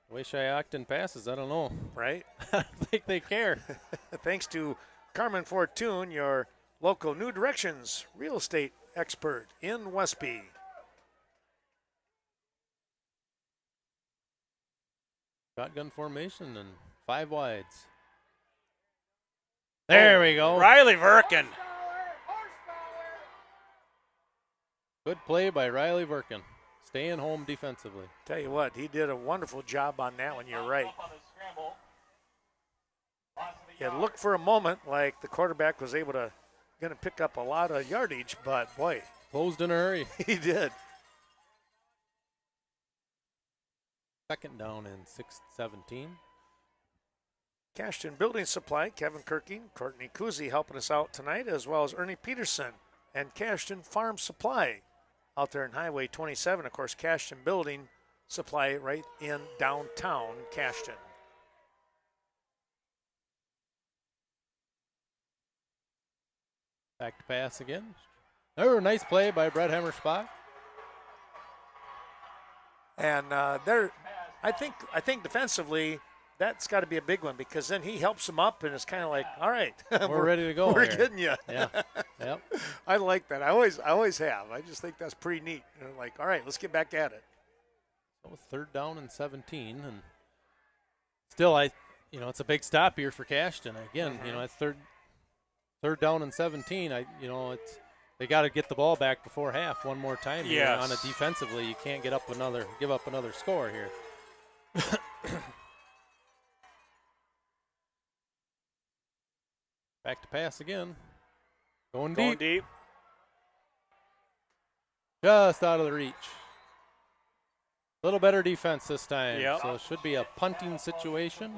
the way Shiocton passes, I don't know. Right? I don't think they care. Thanks to Carmen Fortune, your local New Directions real estate expert in Westby. Shotgun formation and 5 wides. There we go. Riley Verkin. Good play by Riley Verkin, staying home defensively. Tell you what, he did a wonderful job on that one. You're right. It looked for a moment like the quarterback was able to going to pick up a lot of yardage, but boy, closed in a hurry. He did. 2nd down and 17. Cashton Building Supply, Kevin Kirking, Courtney Kuzi helping us out tonight, as well as Ernie Peterson and Cashton Farm Supply out there in Highway 27. Of course, Cashton Building Supply right in downtown Cashton. Back to pass again. Oh, nice play by Brett Hemmerspach. And I think defensively, that's got to be a big one, because then he helps him up, and it's kind of like, all right, we're ready to go. We're here. getting you. Yeah. Yep. I like that. I always have. I just think that's pretty neat. And like, all right, let's get back at it. So 3rd down and 17, and still, it's a big stop here for Cashton. Again, at third down and 17. They got to get the ball back before half one more time. Yes. Here. On a defensively, you can't give up another score here. Back to pass again. Going deep. Just out of the reach. A little better defense this time. Yep. So it should be a punting situation.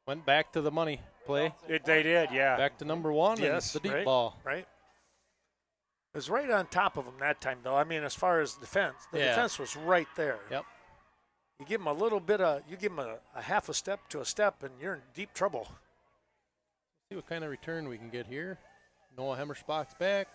Went back to the money play. They did, yeah. Back to number 1 Yes, and the deep right, ball. Right. It was right on top of him that time, though. I mean, as far as defense, the defense was right there. Yep. You give him a little bit of, you give him a half a step to a step, and you're in deep trouble. See what kind of return we can get here. Noah Hemmerspach's back.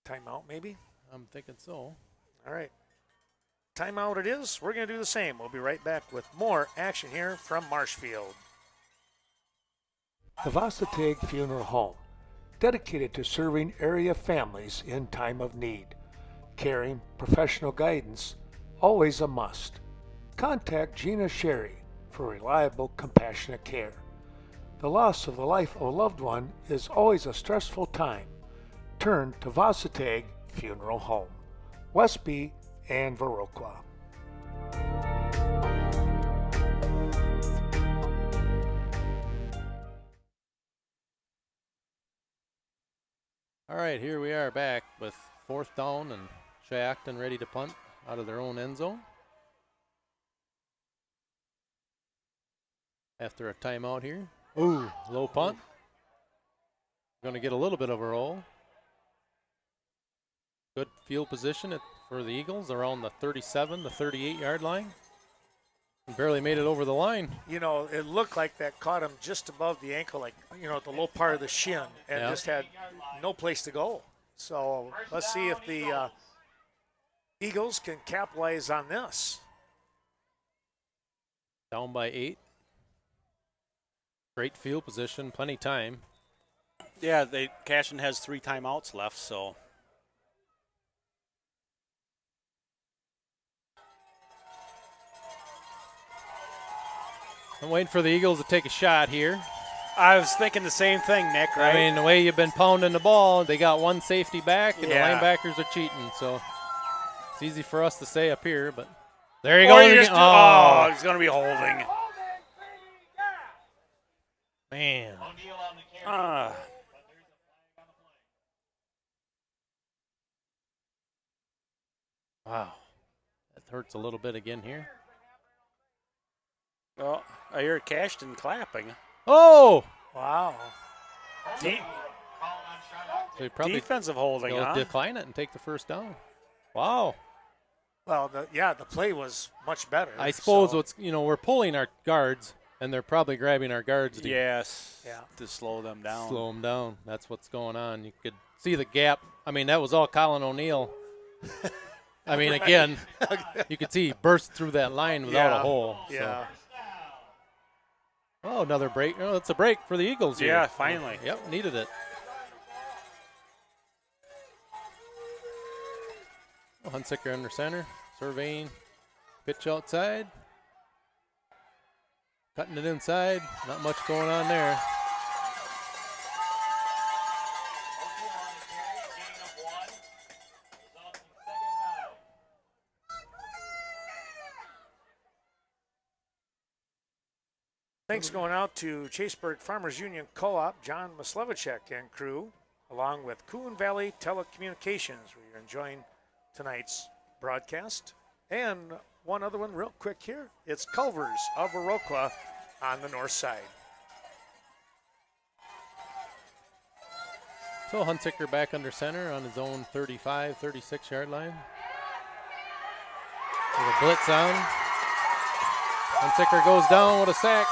Timeout, maybe? I'm thinking so. All right. Timeout it is. We're going to do the same. We'll be right back with more action here from Marshfield. The Vasateg Funeral Home, dedicated to serving area families in time of need. Caring, professional guidance, always a must. Contact Gina Sherry for reliable, compassionate care. The loss of the life of a loved one is always a stressful time. Turn to Vasateg Funeral Home, Westby and Viroqua. All right, here we are back with 4th down and Shiocton ready to punt out of their own end zone. After a timeout here. Ooh, low punt. Going to get a little bit of a roll. Good field position for the Eagles around the 37, the 38-yard line. Barely made it over the line. It looked like that caught him just above the ankle, like, the low part of the shin, and just had no place to go. So let's see if the Eagles can capitalize on this. Down by 8. Great field position, plenty time. Yeah, Cashton has 3 timeouts left, so. I'm waiting for the Eagles to take a shot here. I was thinking the same thing, Nick, right? I mean, the way you've been pounding the ball, they got one safety back, and Yeah. the linebackers are cheating. So it's easy for us to say up here, but there you Or go. you just Oh, he's going to be holding. man. Wow. That hurts a little bit again here. Well, I hear Cashton clapping. Oh! Wow. So he probably Defensive holding, he'll huh? decline it and take the first down. Wow. Well, the play was much better. I suppose so. we're pulling our guards, and they're probably grabbing our guards to Yes. Yeah. To slow them down. slow them down. That's what's going on. You could see the gap. I mean, that was all Colin O'Neill. I mean, again, you could see he burst through that line without a hole. So. Yeah. Oh, another break. Oh, it's a break for the Eagles here. Yeah, finally. Yep, needed it. Oh, Hunsicker under center, surveying, pitch outside, cutting it inside. Not much going on there. Thanks going out to Chaseburg Farmers Union Co-op, John Maslevicek and crew, along with Coon Valley Telecommunications. We're enjoying tonight's broadcast. And one other one real quick here. It's Culvers of Iroquois on the north side. So Hunsicker back under center on his own 35, 36-yard line. With a blitz on. Hunsicker goes down with a sack.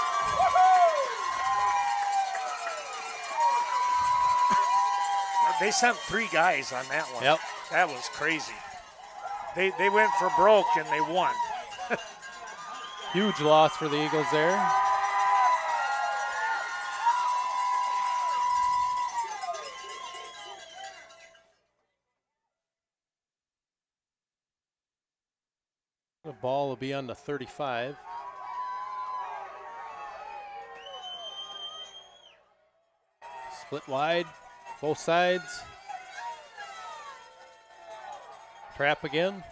They sent 3 guys on that one. Yep. That was crazy. They went for broke and they won. Huge loss for the Eagles there. The ball will be on the 35. Split wide, both sides. Trap again.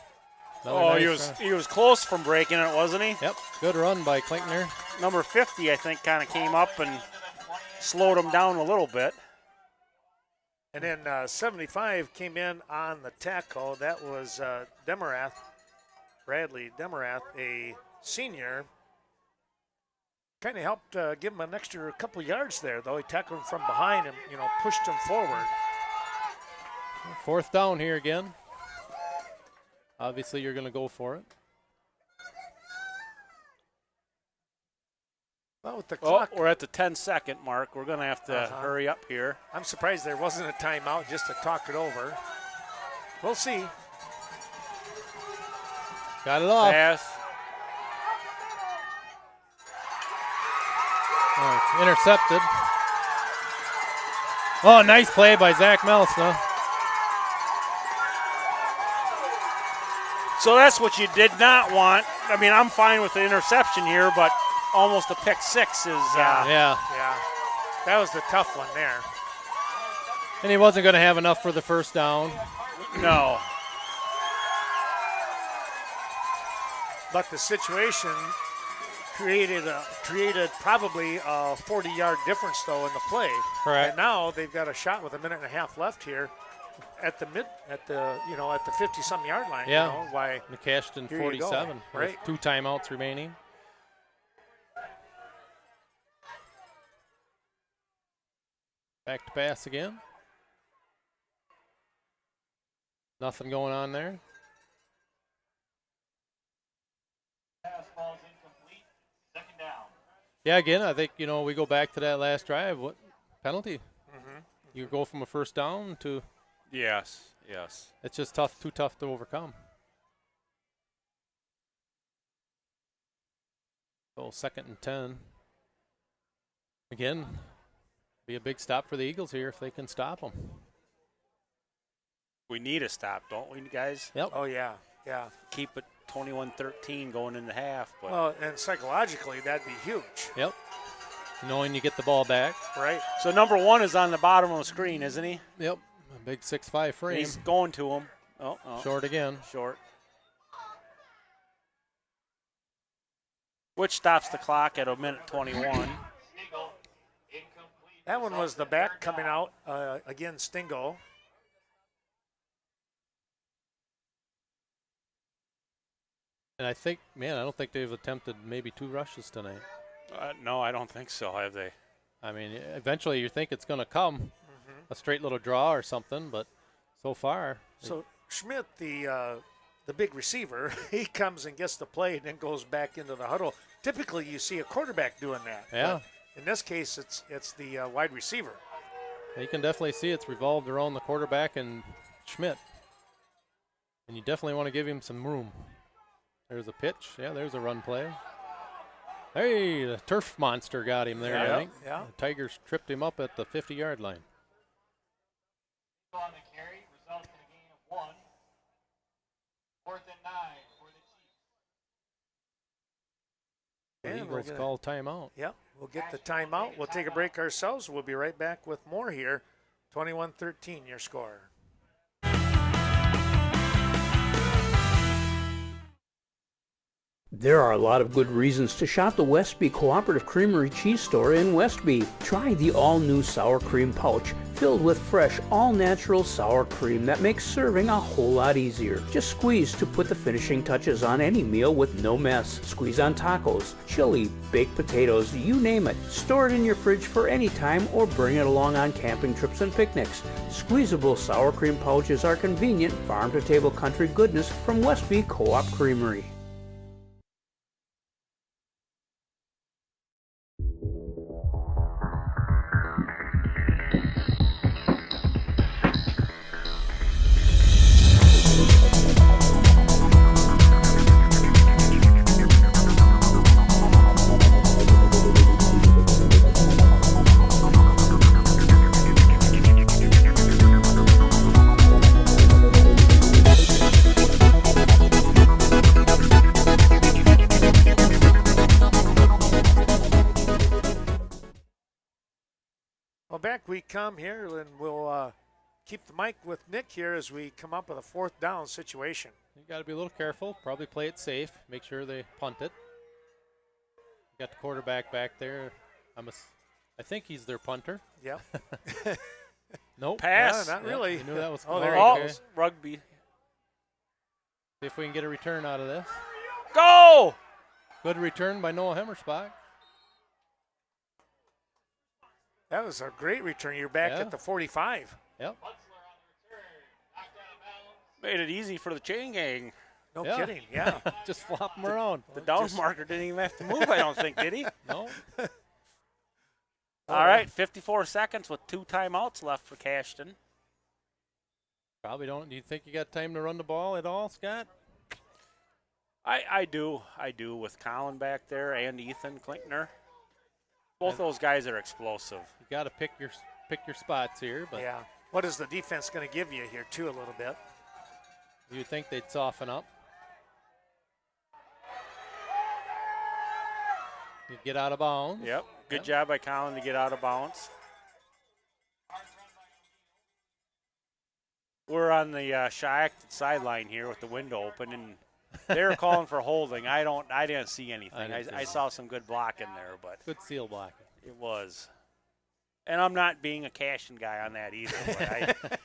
Another nice he was close from breaking it, wasn't he? Yep, good run by Klinkner. Number 50, I think, kind of came up and slowed him down a little bit. And then 75 came in on the tackle. That was Demarath, Bradley Demarath, a senior. Kind of helped give him an extra couple yards there, though. He tackled him from behind and, pushed him forward. 4th down here again. Obviously, you're going to go for it. Well, with the clock. We're at the 10-second mark. We're going to have to hurry up here. I'm surprised there wasn't a timeout just to talk it over. We'll see. Got it off. Pass. Oh, it's intercepted. Oh, nice play by Zach Melsna. So that's what you did not want. I mean, I'm fine with the interception here, but almost a pick 6 is. Yeah. That was the tough one there. And he wasn't going to have enough for the first down. No. But the situation created probably a 40-yard difference, though, in the play. Correct. And now they've got a shot with a minute and a half left here at the 50-some yard line. Yeah. Why? Cashton 47. Right. 2 timeouts remaining. Back to pass again. Nothing going on there. Yeah, again, I think, we go back to that last drive. What penalty? Mm-hmm. You go from a first down to. Yes. It's just too tough to overcome. So 2nd and 10. Again, be a big stop for the Eagles here if they can stop them. We need a stop, don't we, guys? Yep. Oh, yeah, yeah. Keep it 21-13 going into half. But Well, and psychologically, that'd be huge. Yep. Knowing you get the ball back. Right. So number 1 is on the bottom of the screen, isn't he? Yep. A big 6'5" frame. He's going to him. Oh. Short again. Short. Which stops the clock at 1:21. That one was the back coming out, again, Stingo. And I think, man, I don't think they've attempted maybe 2 rushes tonight. No, I don't think so, have they? I mean, eventually you think it's going to come, a straight little draw or something, but so far. So Schmidt, the big receiver, he comes and gets the play and then goes back into the huddle. Typically, you see a quarterback doing that. Yeah. But in this case, it's the wide receiver. You can definitely see it's revolved around the quarterback and Schmidt. And you definitely want to give him some room. There's a pitch. Yeah, there's a run play. Hey, the turf monster got him there, Yeah, I think. yeah. The Tigers tripped him up at the 50-yard line. On the carry, results in a gain of 1. 4th and 9 for the Chiefs. The Eagles call timeout. Yep, we'll get the timeout. We'll take a break ourselves. We'll be right back with more here. 21-13, your score. There are a lot of good reasons to shop the Westby Cooperative Creamery Cheese Store in Westby. Try the all-new sour cream pouch filled with fresh, all-natural sour cream that makes serving a whole lot easier. Just squeeze to put the finishing touches on any meal with no mess. Squeeze on tacos, chili, baked potatoes, you name it. Store it in your fridge for any time or bring it along on camping trips and picnics. Squeezable sour cream pouches are convenient, farm-to-table country goodness from Westby Co-op Creamery. Well, back we come here, and we'll keep the mic with Nick here as we come up with a 4th down situation. You got to be a little careful. Probably play it safe. Make sure they punt it. Got the quarterback back there. I think he's their punter. Yep. Nope. Pass. No, not really. You knew that was. Oh, there called. he goes. Rugby. See if we can get a return out of this. Go! Good return by Noah Hemmersbach. That was a great return. You're back at the 45. Yep. Made it easy for the chain gang. No kidding, yeah. Just flop them around. The down marker didn't even have to move, I don't think, did he? No. All right, 54 seconds with 2 timeouts left for Cashton. Probably don't. Do you think you got time to run the ball at all, Scott? I do with Colin back there and Ethan Klinkner. Both those guys are explosive. You got to pick your spots here, but yeah. What is the defense going to give you here too? A little bit. You'd think they'd soften up. You get out of bounds. Yep. Good job by Colin to get out of bounds. We're on the Shiocton sideline here with the window open, and they're calling for holding. I didn't see anything. I saw some good blocking there, but good seal blocking. It was. And I'm not being a Cashton guy on that either. But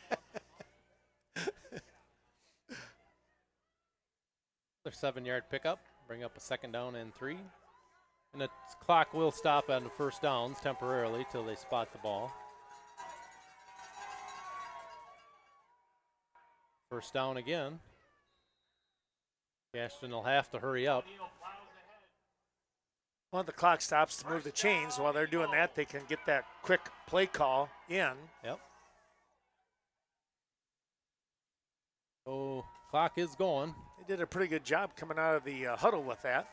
Their 7-yard pickup, bring up a 2nd down and 3. And the clock will stop on the 1st downs temporarily till they spot the ball. 1st down again. Cashton will have to hurry up. Well, the clock stops to move the chains. While they're doing that, they can get that quick play call in. Yep. So clock is going. They did a pretty good job coming out of the huddle with that.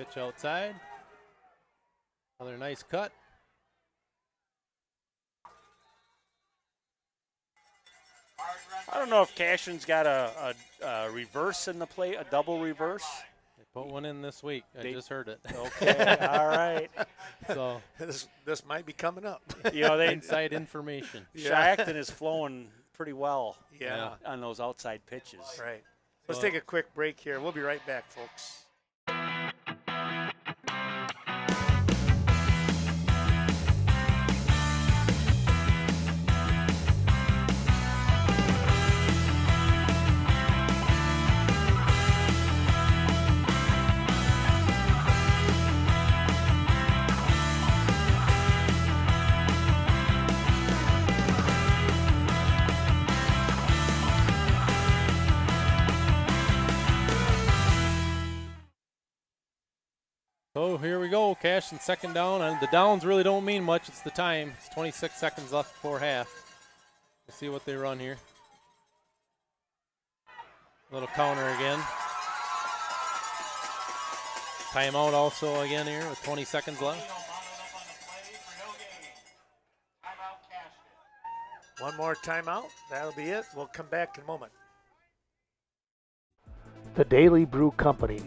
Pitch outside. Another nice cut. I don't know if Cashton's got a reverse in the play, a double reverse. They put one in this week. I just heard it. Okay, all right. So this might be coming up. You know, they inside information. Shiocton is flowing pretty well. Yeah. On those outside pitches. Right. Let's take a quick break here. We'll be right back, folks. So here we go. Cashton second down. And the downs really don't mean much. It's the time. It's 26 seconds left before half. We'll see what they run here. Little counter again. Timeout also again here with 20 seconds left. One more timeout. That'll be it. We'll come back in a moment. The Daily Brew Company,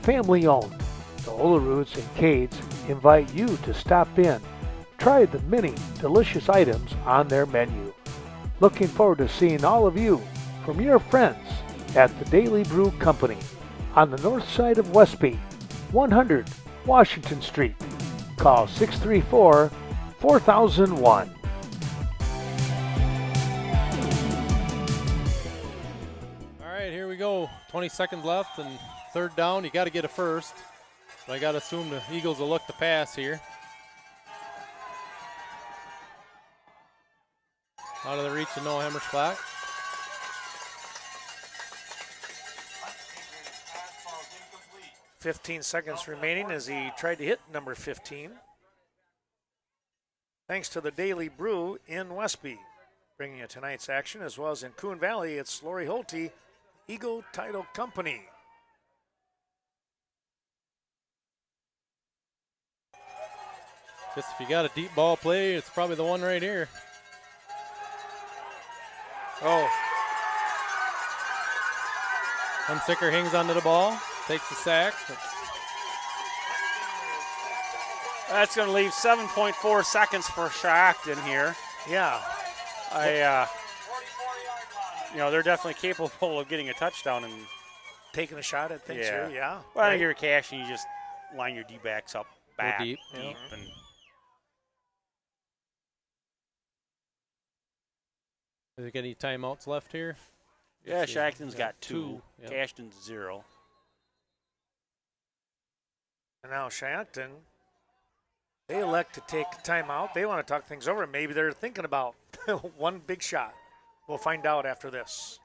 family owned. The Oleroods and Cades invite you to stop in. Try the many delicious items on their menu. Looking forward to seeing all of you from your friends at the Daily Brew Company on the north side of Westby, 100 Washington Street. Call 634-4001. All right, here we go. 20 seconds left and third down. You got to get a first. But I got to assume the Eagles will look to pass here. Out of the reach of Noah Hemmersclack. .15 seconds remaining as he tried to hit number 15. Thanks to the Daily Brew in Westby. Bringing you tonight's action as well as in Coon Valley, it's Lori Holte, Eagle Title Company. Just if you got a deep ball play, it's probably the one right here. Oh. Hunsicker hangs onto the ball, takes the sack. That's going to leave 7.4 seconds for Shiocton here. Yeah. They're definitely capable of getting a touchdown and taking a shot at things here, yeah. Well, I think you're cash and you just line your D-backs up back deep, and Does it get any timeouts left here? yeah, Shiocton's got two. Yep. Cashton's 0. And now Shiocton, they elect to take a timeout. They want to talk things over. Maybe they're thinking about one big shot. We'll find out after this.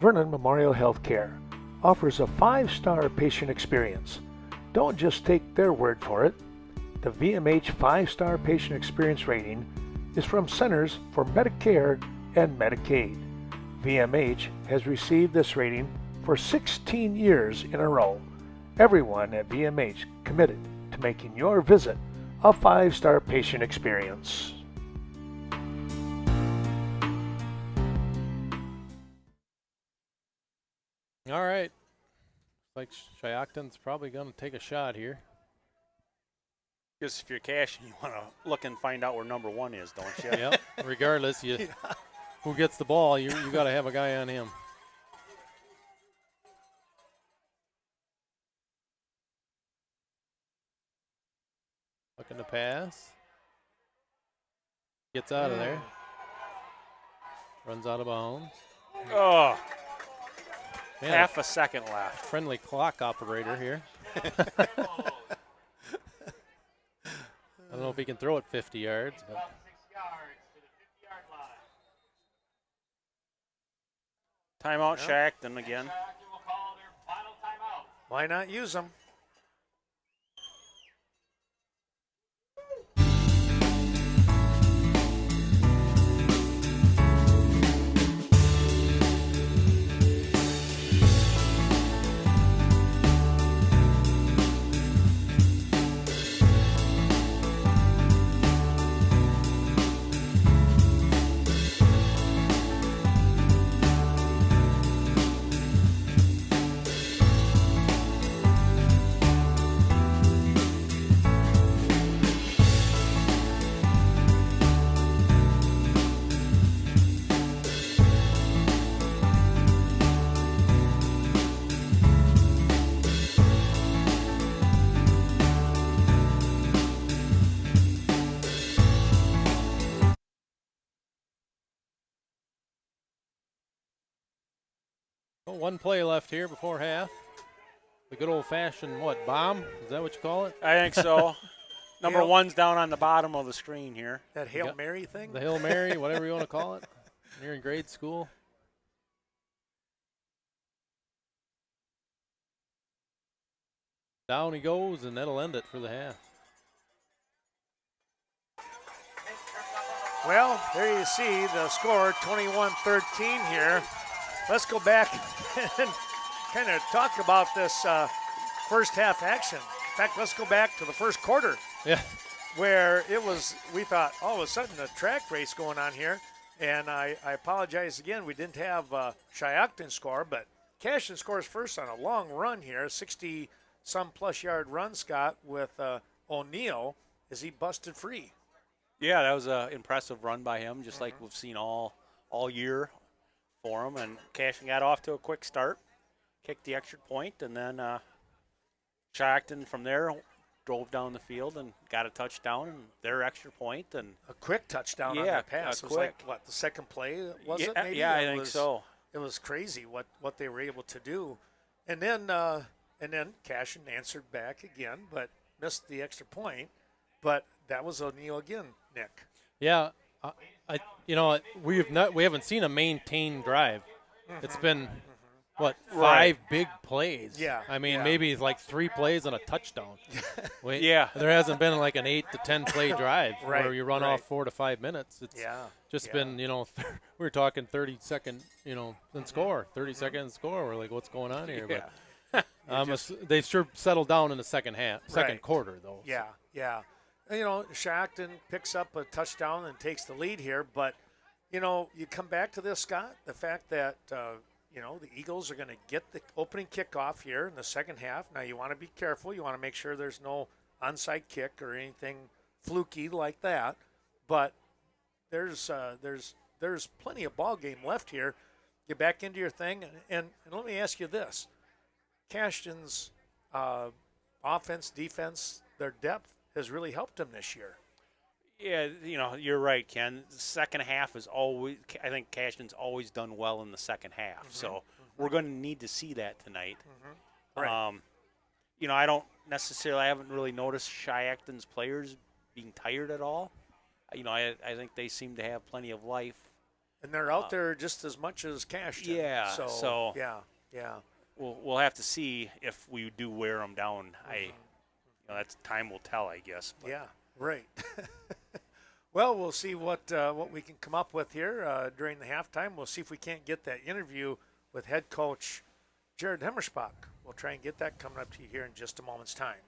Vernon Memorial Healthcare offers a 5-star patient experience. Don't just take their word for it. The VMH 5-star patient experience rating is from Centers for Medicare and Medicaid. VMH has received this rating for 16 years in a row. Everyone at VMH committed to making your visit a 5-star patient experience. All right. Like Shiocton's probably going to take a shot here. Because if you're cash, you want to look and find out where number 1 is, don't you? Yep. Regardless, who gets the ball, you got to have a guy on him. Looking to pass. Gets out of there. Runs out of bounds. Oh. Man, half a second left. Friendly clock operator here. I don't know if he can throw it 50 yards. But. Timeout, Shiocton again. Why not use them? Well, one play left here before half. The good old-fashioned, bomb? Is that what you call it? I think so. Number one's down on the bottom of the screen here. That Hail Mary thing? The Hail Mary, whatever you want to call it. You're in grade school. Down he goes, and that'll end it for the half. Well, there you see the score, 21-13 here. Let's go back and kind of talk about this first half action. In fact, let's go back to the first quarter. Yeah. Where it was, we thought, all of a sudden, a track race going on here. And I apologize again, we didn't have Shiocton score, but Cashton scores first on a long run here, 60-some-plus yard run, Scott, with O'Neill as he busted free. Yeah, that was an impressive run by him, just like we've seen all year for him. And Cashton got off to a quick start, kicked the extra point, and then Shiocton from there drove down the field and got a touchdown and their extra point. And a quick touchdown on that pass. It was like, what, the second play, was it maybe? Yeah, I think so. It was crazy what they were able to do. And then Cashton answered back again, but missed the extra point. But that was O'Neill again, Nick. Yeah, we haven't seen a maintained drive. It's been five big plays. Yeah. I mean, maybe it's like 3 plays and a touchdown. Yeah. There hasn't been like an 8 to 10 play drive where you run off 4 to 5 minutes. It's just been, we were talking 30-second, then score, 30-second and score. We're like, what's going on here? Yeah. But they've sure settled down in the second quarter, though. Yeah, yeah. Shiocton picks up a touchdown and takes the lead here. But, you come back to this, Scott, the fact that, the Eagles are going to get the opening kickoff here in the second half. Now, you want to be careful. You want to make sure there's no onside kick or anything fluky like that. But there's plenty of ball game left here. Get back into your thing. And let me ask you this. Cashton's offense, defense, their depth has really helped them this year. Yeah, you're right, Ken. The second half is always – I think Cashton's always done well in the second half. So we're going to need to see that tonight. Right. I haven't really noticed Shiocton's players being tired at all. I think they seem to have plenty of life. And they're out there just as much as Cashton. Yeah. So yeah. We'll have to see if we do wear them down. That's time will tell, I guess. But. Yeah, right. Well, we'll see what we can come up with here during the halftime. We'll see if we can't get that interview with head coach Jared Hemmerspach. We'll try and get that coming up to you here in just a moment's time.